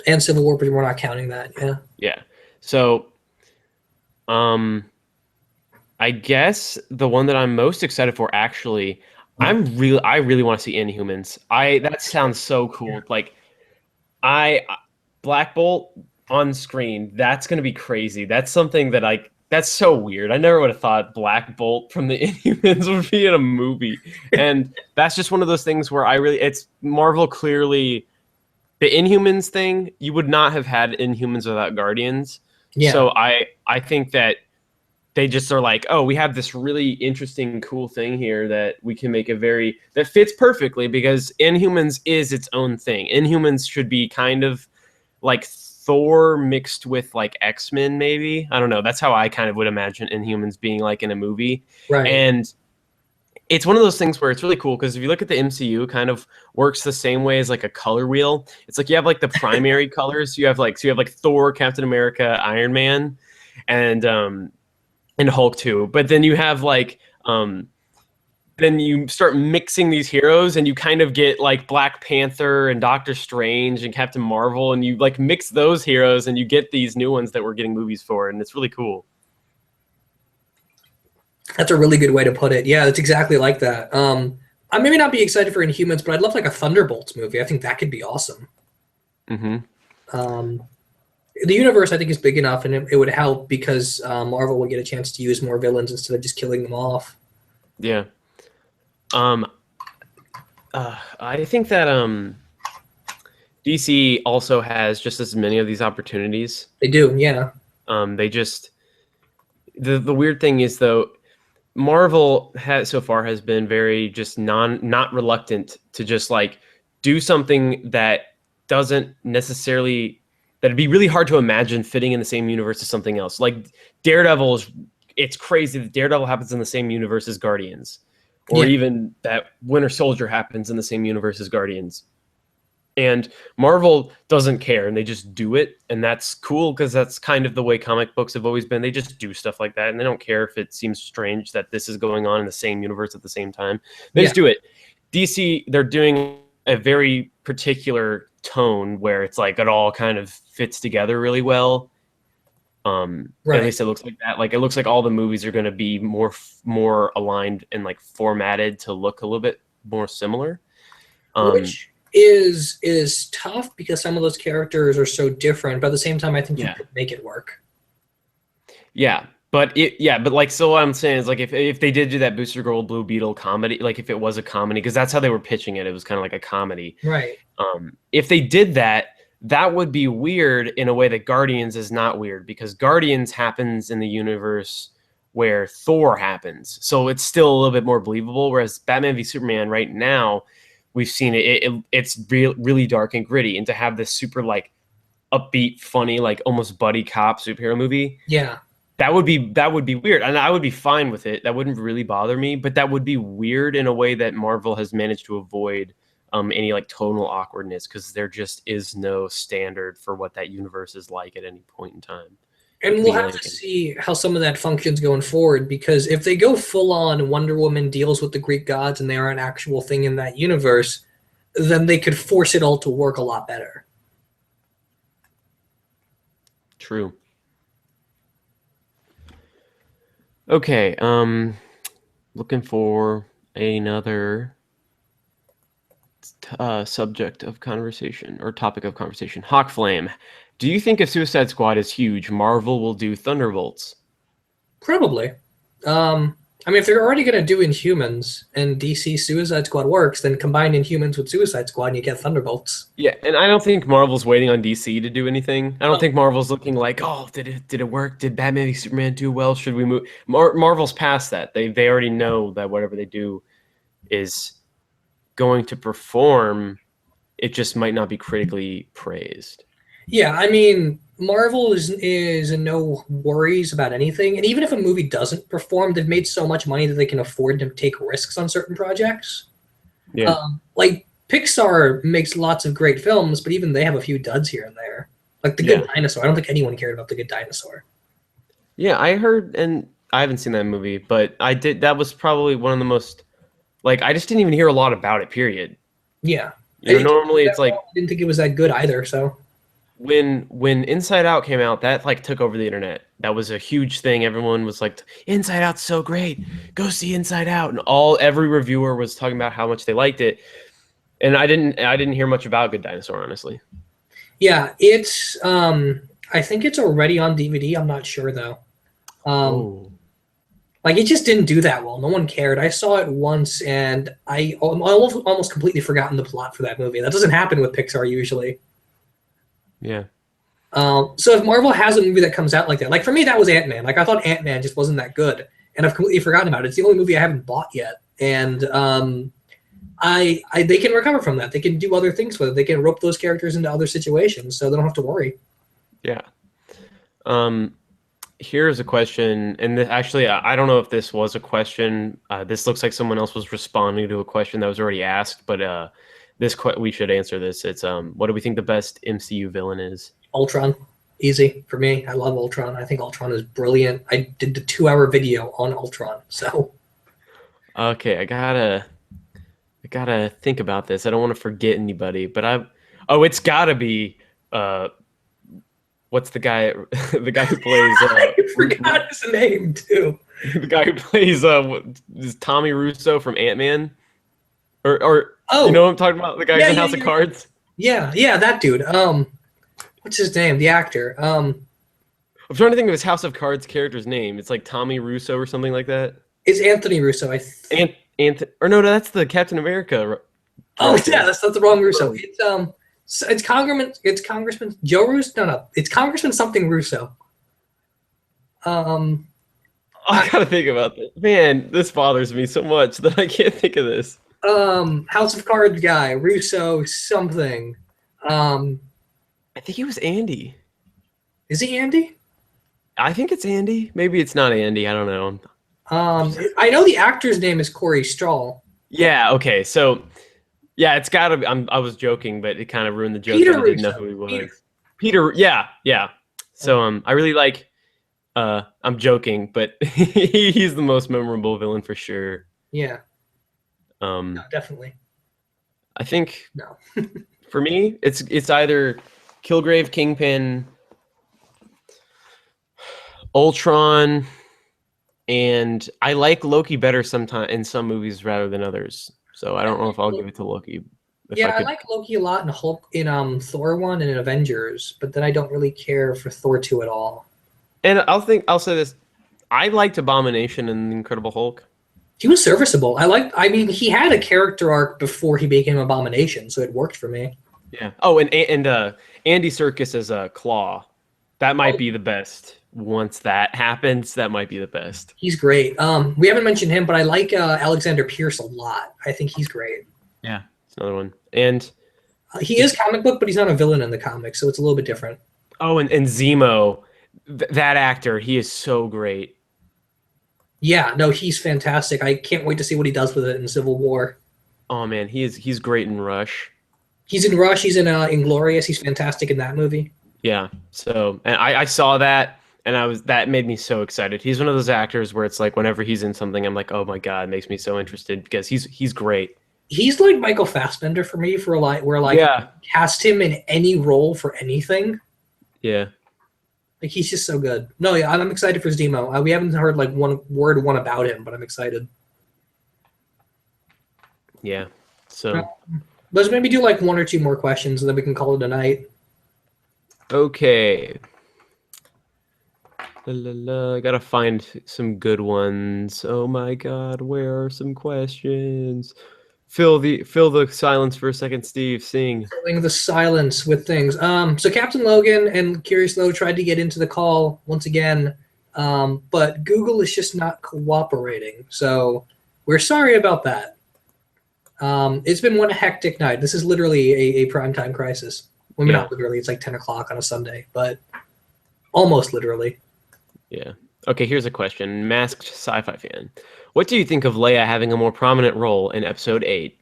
And Civil War, but we're not counting that. Yeah. Yeah. So, I guess the one that I'm most excited for, actually, I really want to see Inhumans. That sounds so cool. Like, Black Bolt on screen, that's going to be crazy. That's something that that's so weird. I never would have thought Black Bolt from the Inhumans would be in a movie. And that's just one of those things where it's Marvel clearly, the Inhumans thing, you would not have had Inhumans without Guardians. Yeah. So I think that they just are like, oh, we have this really interesting, cool thing here that we can make that fits perfectly, because Inhumans is its own thing. Inhumans should be kind of like Thor mixed with like X-Men, maybe. I don't know. That's how I kind of would imagine Inhumans being like in a movie. Right. And it's one of those things where it's really cool because if you look at the MCU, it kind of works the same way as like a color wheel. It's like you have like the primary colors. You have like Thor, Captain America, Iron Man, and Hulk too. But then you have like then you start mixing these heroes and you kind of get like Black Panther and Doctor Strange and Captain Marvel, and you like mix those heroes and you get these new ones that we're getting movies for, and it's really cool. That's a really good way to put it. Yeah, it's exactly like that. I maybe not be excited for Inhumans, but I'd love like a Thunderbolts movie. I think that could be awesome. Mm-hmm. The universe, I think, is big enough, and it would help because Marvel would get a chance to use more villains instead of just killing them off. Yeah. I think that DC also has just as many of these opportunities. They do, yeah. They just the weird thing is, though, Marvel has been very just not reluctant to just like do something that doesn't necessarily, that'd be really hard to imagine fitting in the same universe as something else. Like Daredevil it's crazy that Daredevil happens in the same universe as Guardians. Or even that Winter Soldier happens in the same universe as Guardians. And Marvel doesn't care, and they just do it, and that's cool because that's kind of the way comic books have always been. They just do stuff like that, and they don't care if it seems strange that this is going on in the same universe at the same time. They just do it. DC, they're doing a very particular tone where it's like it all kind of fits together really well. Right. At least it looks like that. Like it looks like all the movies are going to be more aligned and like formatted to look a little bit more similar. Which is tough because some of those characters are so different, but at the same time, I think you could make it work. Yeah, but like, so what I'm saying is like if they did do that Booster Gold Blue Beetle comedy, like if it was a comedy, because that's how they were pitching it, it was kind of like a comedy. Right. If they did that, that would be weird in a way that Guardians is not weird, because Guardians happens in the universe where Thor happens. So it's still a little bit more believable. Whereas Batman v Superman right now, we've seen it's really dark and gritty. And to have this super like upbeat, funny, like almost buddy cop superhero movie. Yeah. That would be weird. And I would be fine with it. That wouldn't really bother me, but that would be weird in a way that Marvel has managed to avoid any like tonal awkwardness, because there just is no standard for what that universe is like at any point in time. And we'll have to see how some of that functions going forward, because if they go full on Wonder Woman deals with the Greek gods and they are an actual thing in that universe, then they could force it all to work a lot better. True. Okay, looking for another subject of conversation or topic of conversation. Hawk Flame. Do you think if Suicide Squad is huge, Marvel will do Thunderbolts? Probably. I mean, if they're already going to do Inhumans and DC Suicide Squad works, then combine Inhumans with Suicide Squad and you get Thunderbolts. Yeah, and I don't think Marvel's waiting on DC to do anything. I don't think Marvel's looking like, oh, did it work? Did Batman v Superman do well? Should we move? Marvel's past that. They already know that whatever they do is going to perform. It just might not be critically praised. Yeah, I mean, Marvel is in no worries about anything, and even if a movie doesn't perform, they've made so much money that they can afford to take risks on certain projects. Yeah, like Pixar makes lots of great films, but even they have a few duds here and there. Like The Good Dinosaur. I don't think anyone cared about The Good Dinosaur. Yeah, I heard, and I haven't seen that movie, but I did. That was probably one of the most, like, I just didn't even hear a lot about it. Period. Yeah, normally it's like I didn't think it was that good either. So. When Inside Out came out, that like took over the internet. That was a huge thing. Everyone was like, Inside Out's so great. Go see Inside Out. And every reviewer was talking about how much they liked it. And I didn't hear much about Good Dinosaur, honestly. Yeah, it's I think it's already on DVD. I'm not sure though. Like it just didn't do that well. No one cared. I saw it once and I almost completely forgotten the plot for that movie. That doesn't happen with Pixar usually. Yeah. So if Marvel has a movie that comes out like that, like for me, that was Ant-Man. Like I thought Ant-Man just wasn't that good, and I've completely forgotten about it. It's the only movie I haven't bought yet, and they can recover from that. They can do other things with it. They can rope those characters into other situations, so they don't have to worry. Yeah. Here's a question, and actually, I don't know if this was a question. This looks like someone else was responding to a question that was already asked, but we should answer this. It's what do we think the best MCU villain is? Ultron. Easy for me. I love Ultron. I think Ultron is brilliant. I did the 2-hour video on Ultron. So okay, I gotta think about this. I don't want to forget anybody, but it's gotta be what's the guy the guy who plays I forgot his name too. The guy who plays is Tommy Russo from Ant-Man. Or you know what I'm talking about? The guy who's in House of Cards? Yeah, that dude. What's his name? The actor. I'm trying to think of his House of Cards character's name. It's like Tommy Russo or something like that. It's Anthony Russo, I think. No, that's the Captain America. Oh yeah, that's not the wrong Russo. It's Congressman Joe Russo. No, it's Congressman something Russo. I gotta think about this. Man, this bothers me so much that I can't think of this. House of Cards guy, Russo something. I think he was Andy. Is he Andy? I think it's Andy. Maybe it's not Andy. I don't know. I know the actor's name is Corey Strahl. Yeah. Okay. So, yeah, it's gotta be. I was joking, but it kind of ruined the joke. Peter I didn't know who he was. Peter. Yeah. So, I really like. I'm joking, but he's the most memorable villain for sure. Yeah. No, definitely. I think. No. For me, it's either Kilgrave, Kingpin, Ultron, and I like Loki better sometimes in some movies rather than others. So I don't know if I'll give it to Loki. I like Loki a lot in Hulk in Thor 1 and in Avengers, but then I don't really care for Thor 2 at all. And I'll say this. I liked Abomination in Incredible Hulk. He was serviceable. I mean, he had a character arc before he became Abomination, so it worked for me. Yeah. Oh, and Andy Serkis as a Claw. That might be the best. Once that happens, that might be the best. He's great. We haven't mentioned him, but I like Alexander Pierce a lot. I think he's great. Yeah, it's another one. And he is comic book, but he's not a villain in the comics, so it's a little bit different. Oh, and Zemo, that actor, he is so great. Yeah, no, he's fantastic. I can't wait to see what he does with it in Civil War. Oh man, he's great in Rush. He's in Rush. He's in Inglourious. He's fantastic in that movie. Yeah. So, and I saw that, and that made me so excited. He's one of those actors where it's like whenever he's in something, I'm like, oh my god, it makes me so interested because he's great. He's like Michael Fassbender for me for cast him in any role for anything. Yeah. Like he's just so good. No, yeah, I'm excited for Zemo. We haven't heard like one about him, but I'm excited. Yeah. So let's maybe do like one or two more questions and then we can call it a night. Okay. I gotta find some good ones. Oh my god, where are some questions? Fill the silence for a second, Steve. Sing. Filling the silence with things. So Captain Logan and Curious Low tried to get into the call once again, but Google is just not cooperating. So we're sorry about that. It's been one hectic night. This is literally a primetime crisis. Well, not literally. It's like 10 o'clock on a Sunday, but almost literally. Yeah. Okay, here's a question. Masked sci-fi fan. What do you think of Leia having a more prominent role in Episode 8?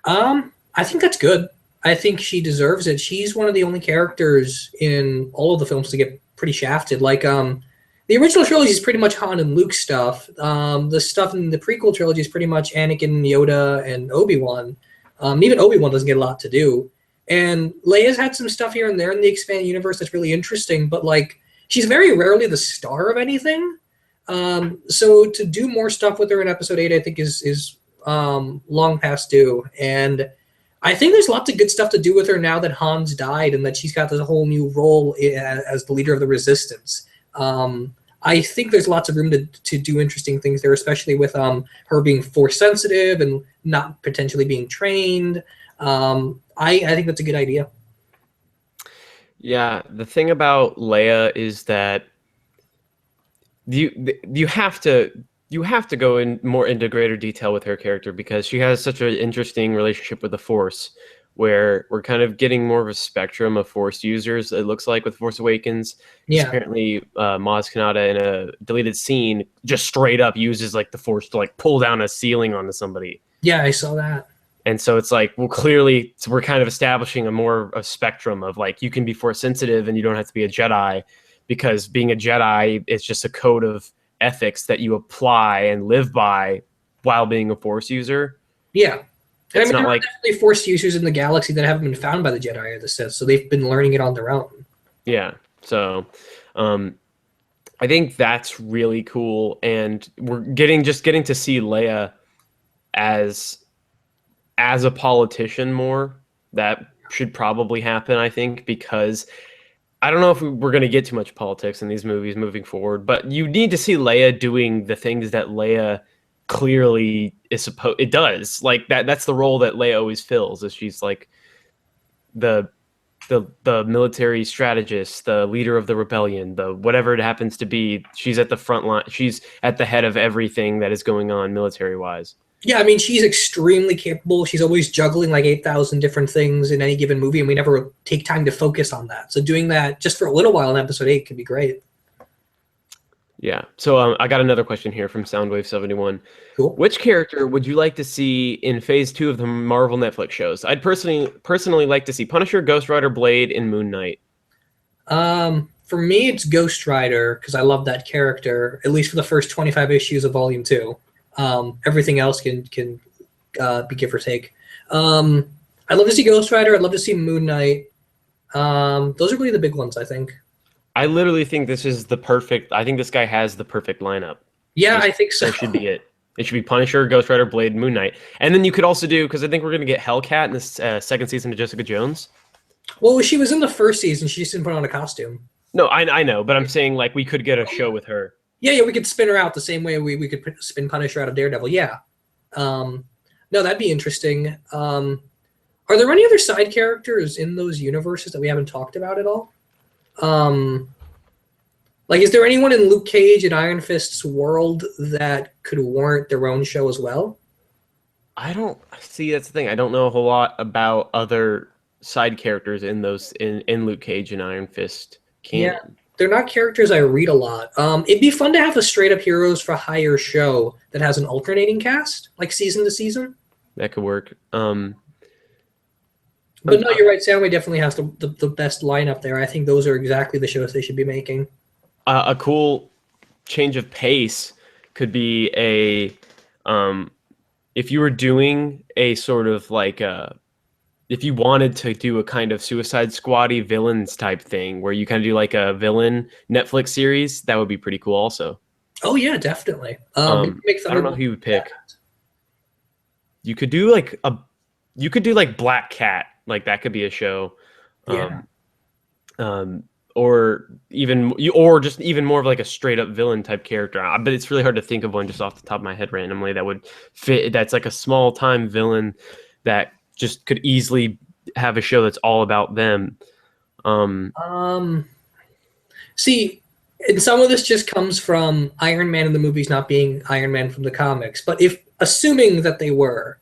I think that's good. I think she deserves it. She's one of the only characters in all of the films to get pretty shafted. Like, the original trilogy is pretty much Han and Luke stuff. The stuff in the prequel trilogy is pretty much Anakin, Yoda, and Obi-Wan. Even Obi-Wan doesn't get a lot to do. And Leia's had some stuff here and there in the expanded universe that's really interesting, but like, she's very rarely the star of anything. So to do more stuff with her in Episode 8, I think is long past due. And I think there's lots of good stuff to do with her now that Han's died and that she's got this whole new role as the leader of the Resistance. I think there's lots of room to do interesting things there, especially with her being force sensitive and not potentially being trained. I think that's a good idea. Yeah, the thing about Leia is that you have to go in more into greater detail with her character because she has such an interesting relationship with the Force, where we're kind of getting more of a spectrum of Force users. It looks like with Force Awakens. Yeah. Apparently, Maz Kanata in a deleted scene just straight up uses like the Force to like pull down a ceiling onto somebody. Yeah, I saw that. And so it's like, well, clearly we're kind of establishing a spectrum of like, you can be force sensitive and you don't have to be a Jedi, because being a Jedi is just a code of ethics that you apply and live by while being a force user. Yeah. It's there not are like definitely force users in the galaxy that haven't been found by the Jedi or the Sith, so they've been learning it on their own. Yeah. So I think that's really cool. And we're getting to see Leia as a politician more. That should probably happen, I think, because I don't know if we're going to get too much politics in these movies moving forward, but you need to see Leia doing the things that Leia clearly it does. Like that's the role that Leia always fills, is she's like the military strategist, the leader of the rebellion, the whatever it happens to be. She's at the front line. She's at the head of everything that is going on military wise. Yeah, I mean, she's extremely capable. She's always juggling like 8,000 different things in any given movie, and we never take time to focus on that. So doing that just for a little while in Episode 8 can be great. Yeah. So I got another question here from Soundwave71. Cool. Which character would you like to see in Phase 2 of the Marvel Netflix shows? I'd personally like to see Punisher, Ghost Rider, Blade, and Moon Knight. For me, it's Ghost Rider, because I love that character, at least for the first 25 issues of Volume 2. Everything else can be give or take. I'd love to see Ghost Rider. I'd love to see Moon Knight. Those are really the big ones, I think. I literally think this is the perfect. I think this guy has the perfect lineup. Yeah, I think so. That should be it. It should be Punisher, Ghost Rider, Blade, Moon Knight, and then you could also do, because I think we're gonna get Hellcat in this second season of Jessica Jones. Well, she was in the first season. She just didn't put on a costume. No, I know, but I'm saying like we could get a show with her. Yeah, we could spin her out the same way we could spin Punisher out of Daredevil. Yeah. No, that'd be interesting. Are there any other side characters in those universes that we haven't talked about at all? Like, is there anyone in Luke Cage and Iron Fist's world that could warrant their own show as well? I don't see, that's the thing. I don't know a whole lot about other side characters in those in Luke Cage and Iron Fist canon. Yeah, they're not characters I read a lot. It'd be fun to have a straight up Heroes for Hire show that has an alternating cast, like season to season. That could work. But no, you're right. Soundwave definitely has the best lineup there. I think those are exactly the shows they should be making. A cool change of pace could be if you were doing a sort of like if you wanted to do a kind of Suicide Squad-y villains type thing where you kind of do like a villain Netflix series, that would be pretty cool also. Oh yeah, definitely. I don't know who you would pick. You could do like Black Cat. Like that could be a show. Yeah. Or just even more of like a straight up villain type character. But it's really hard to think of one just off the top of my head randomly that would fit. That's like a small time villain that just could easily have a show that's all about them. See, and some of this just comes from Iron Man in the movies not being Iron Man from the comics. But assuming that they were,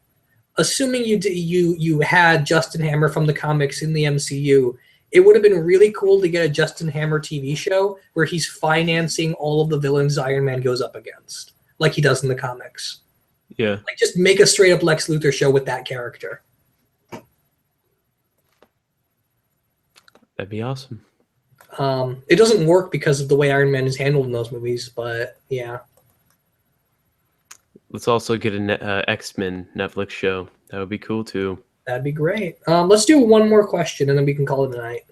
assuming you had Justin Hammer from the comics in the MCU, it would have been really cool to get a Justin Hammer TV show where he's financing all of the villains Iron Man goes up against, like he does in the comics. Yeah. Like just make a straight up Lex Luthor show with that character. That'd be awesome. It doesn't work because of the way Iron Man is handled in those movies, but yeah. Let's also get an X-Men Netflix show. That would be cool too. That'd be great. Let's do one more question and then we can call it a night.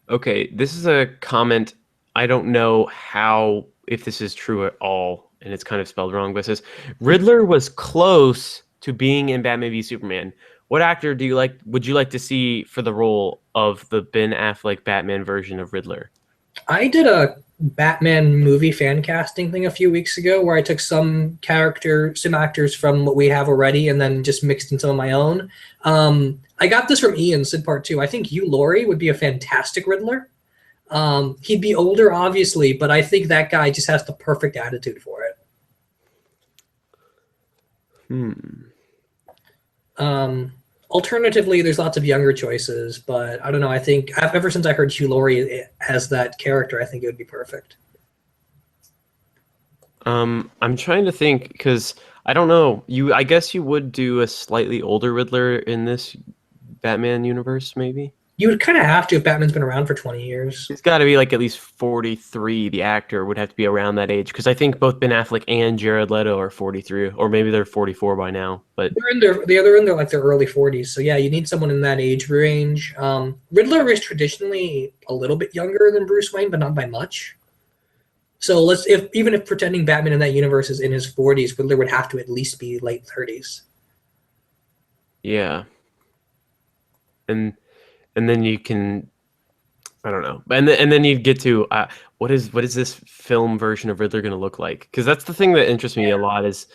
Okay, this is a comment. I don't know if this is true at all, and it's kind of spelled wrong, but it says Riddler was close to being in Batman v Superman. What actor would you like to see for the role of the Ben Affleck Batman version of Riddler? I did a Batman movie fan casting thing a few weeks ago where I took some actors from what we have already and then just mixed in some of my own. I got this from Ian, Sid Part 2. I think Hugh Laurie would be a fantastic Riddler. He'd be older, obviously, but I think that guy just has the perfect attitude for it. Alternatively, there's lots of younger choices, but I don't know. I think ever since I heard Hugh Laurie as that character, I think it would be perfect. I'm trying to think because I don't know. I guess you would do a slightly older Riddler in this Batman universe, maybe? You would kind of have to if Batman's been around for 20 years. He's got to be like at least 43. The actor would have to be around that age because I think both Ben Affleck and Jared Leto are 43, or maybe they're 44 by now. But they're in their like their early 40s. So yeah, you need someone in that age range. Riddler is traditionally a little bit younger than Bruce Wayne, but not by much. So even if pretending Batman in that universe is in his 40s, Riddler would have to at least be late 30s. Yeah. And then you can, I don't know, and then you get to what is this film version of Riddler going to look like? Because that's the thing that interests me a lot is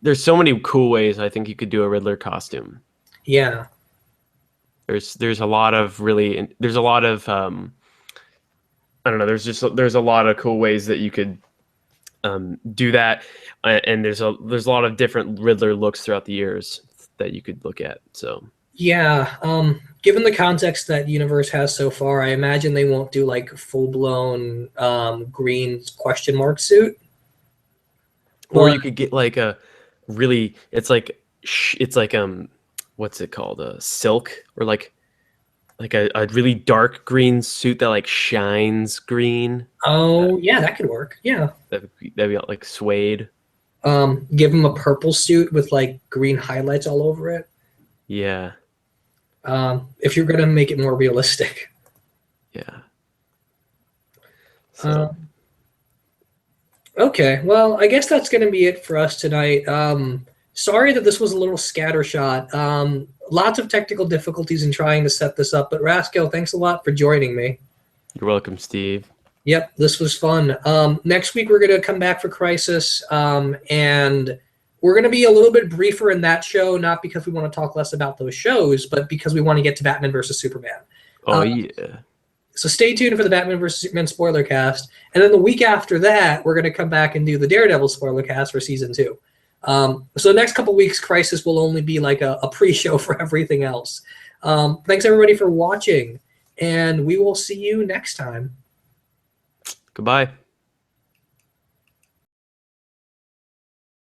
there's so many cool ways I think you could do a Riddler costume. Yeah. There's a lot of I don't know. There's a lot of cool ways that you could do that, and there's a lot of different Riddler looks throughout the years that you could look at. So. Yeah, given the context that universe has so far, I imagine they won't do like full-blown green question mark suit. Or you could get like a really, it's like what's it called? A silk, or like a really dark green suit that like shines green. Oh, yeah, that could work. Yeah. That'd be like suede. Give him a purple suit with like green highlights all over it. Yeah. If you're gonna make it more realistic. Yeah. So. Okay, well, I guess that's gonna be it for us tonight. Sorry that this was a little scattershot. Lots of technical difficulties in trying to set this up, but Raskell, thanks a lot for joining me. You're welcome, Steve. Yep, this was fun. Next week we're gonna come back for Crisis, and we're gonna be a little bit briefer in that show, not because we want to talk less about those shows, but because we want to get to Batman versus Superman. Oh yeah. So stay tuned for the Batman vs. Superman spoiler cast. And then the week after that, we're going to come back and do the Daredevil spoiler cast for season 2. So the next couple weeks, Crisis will only be like a pre-show for everything else. Thanks, everybody, for watching. And we will see you next time. Goodbye.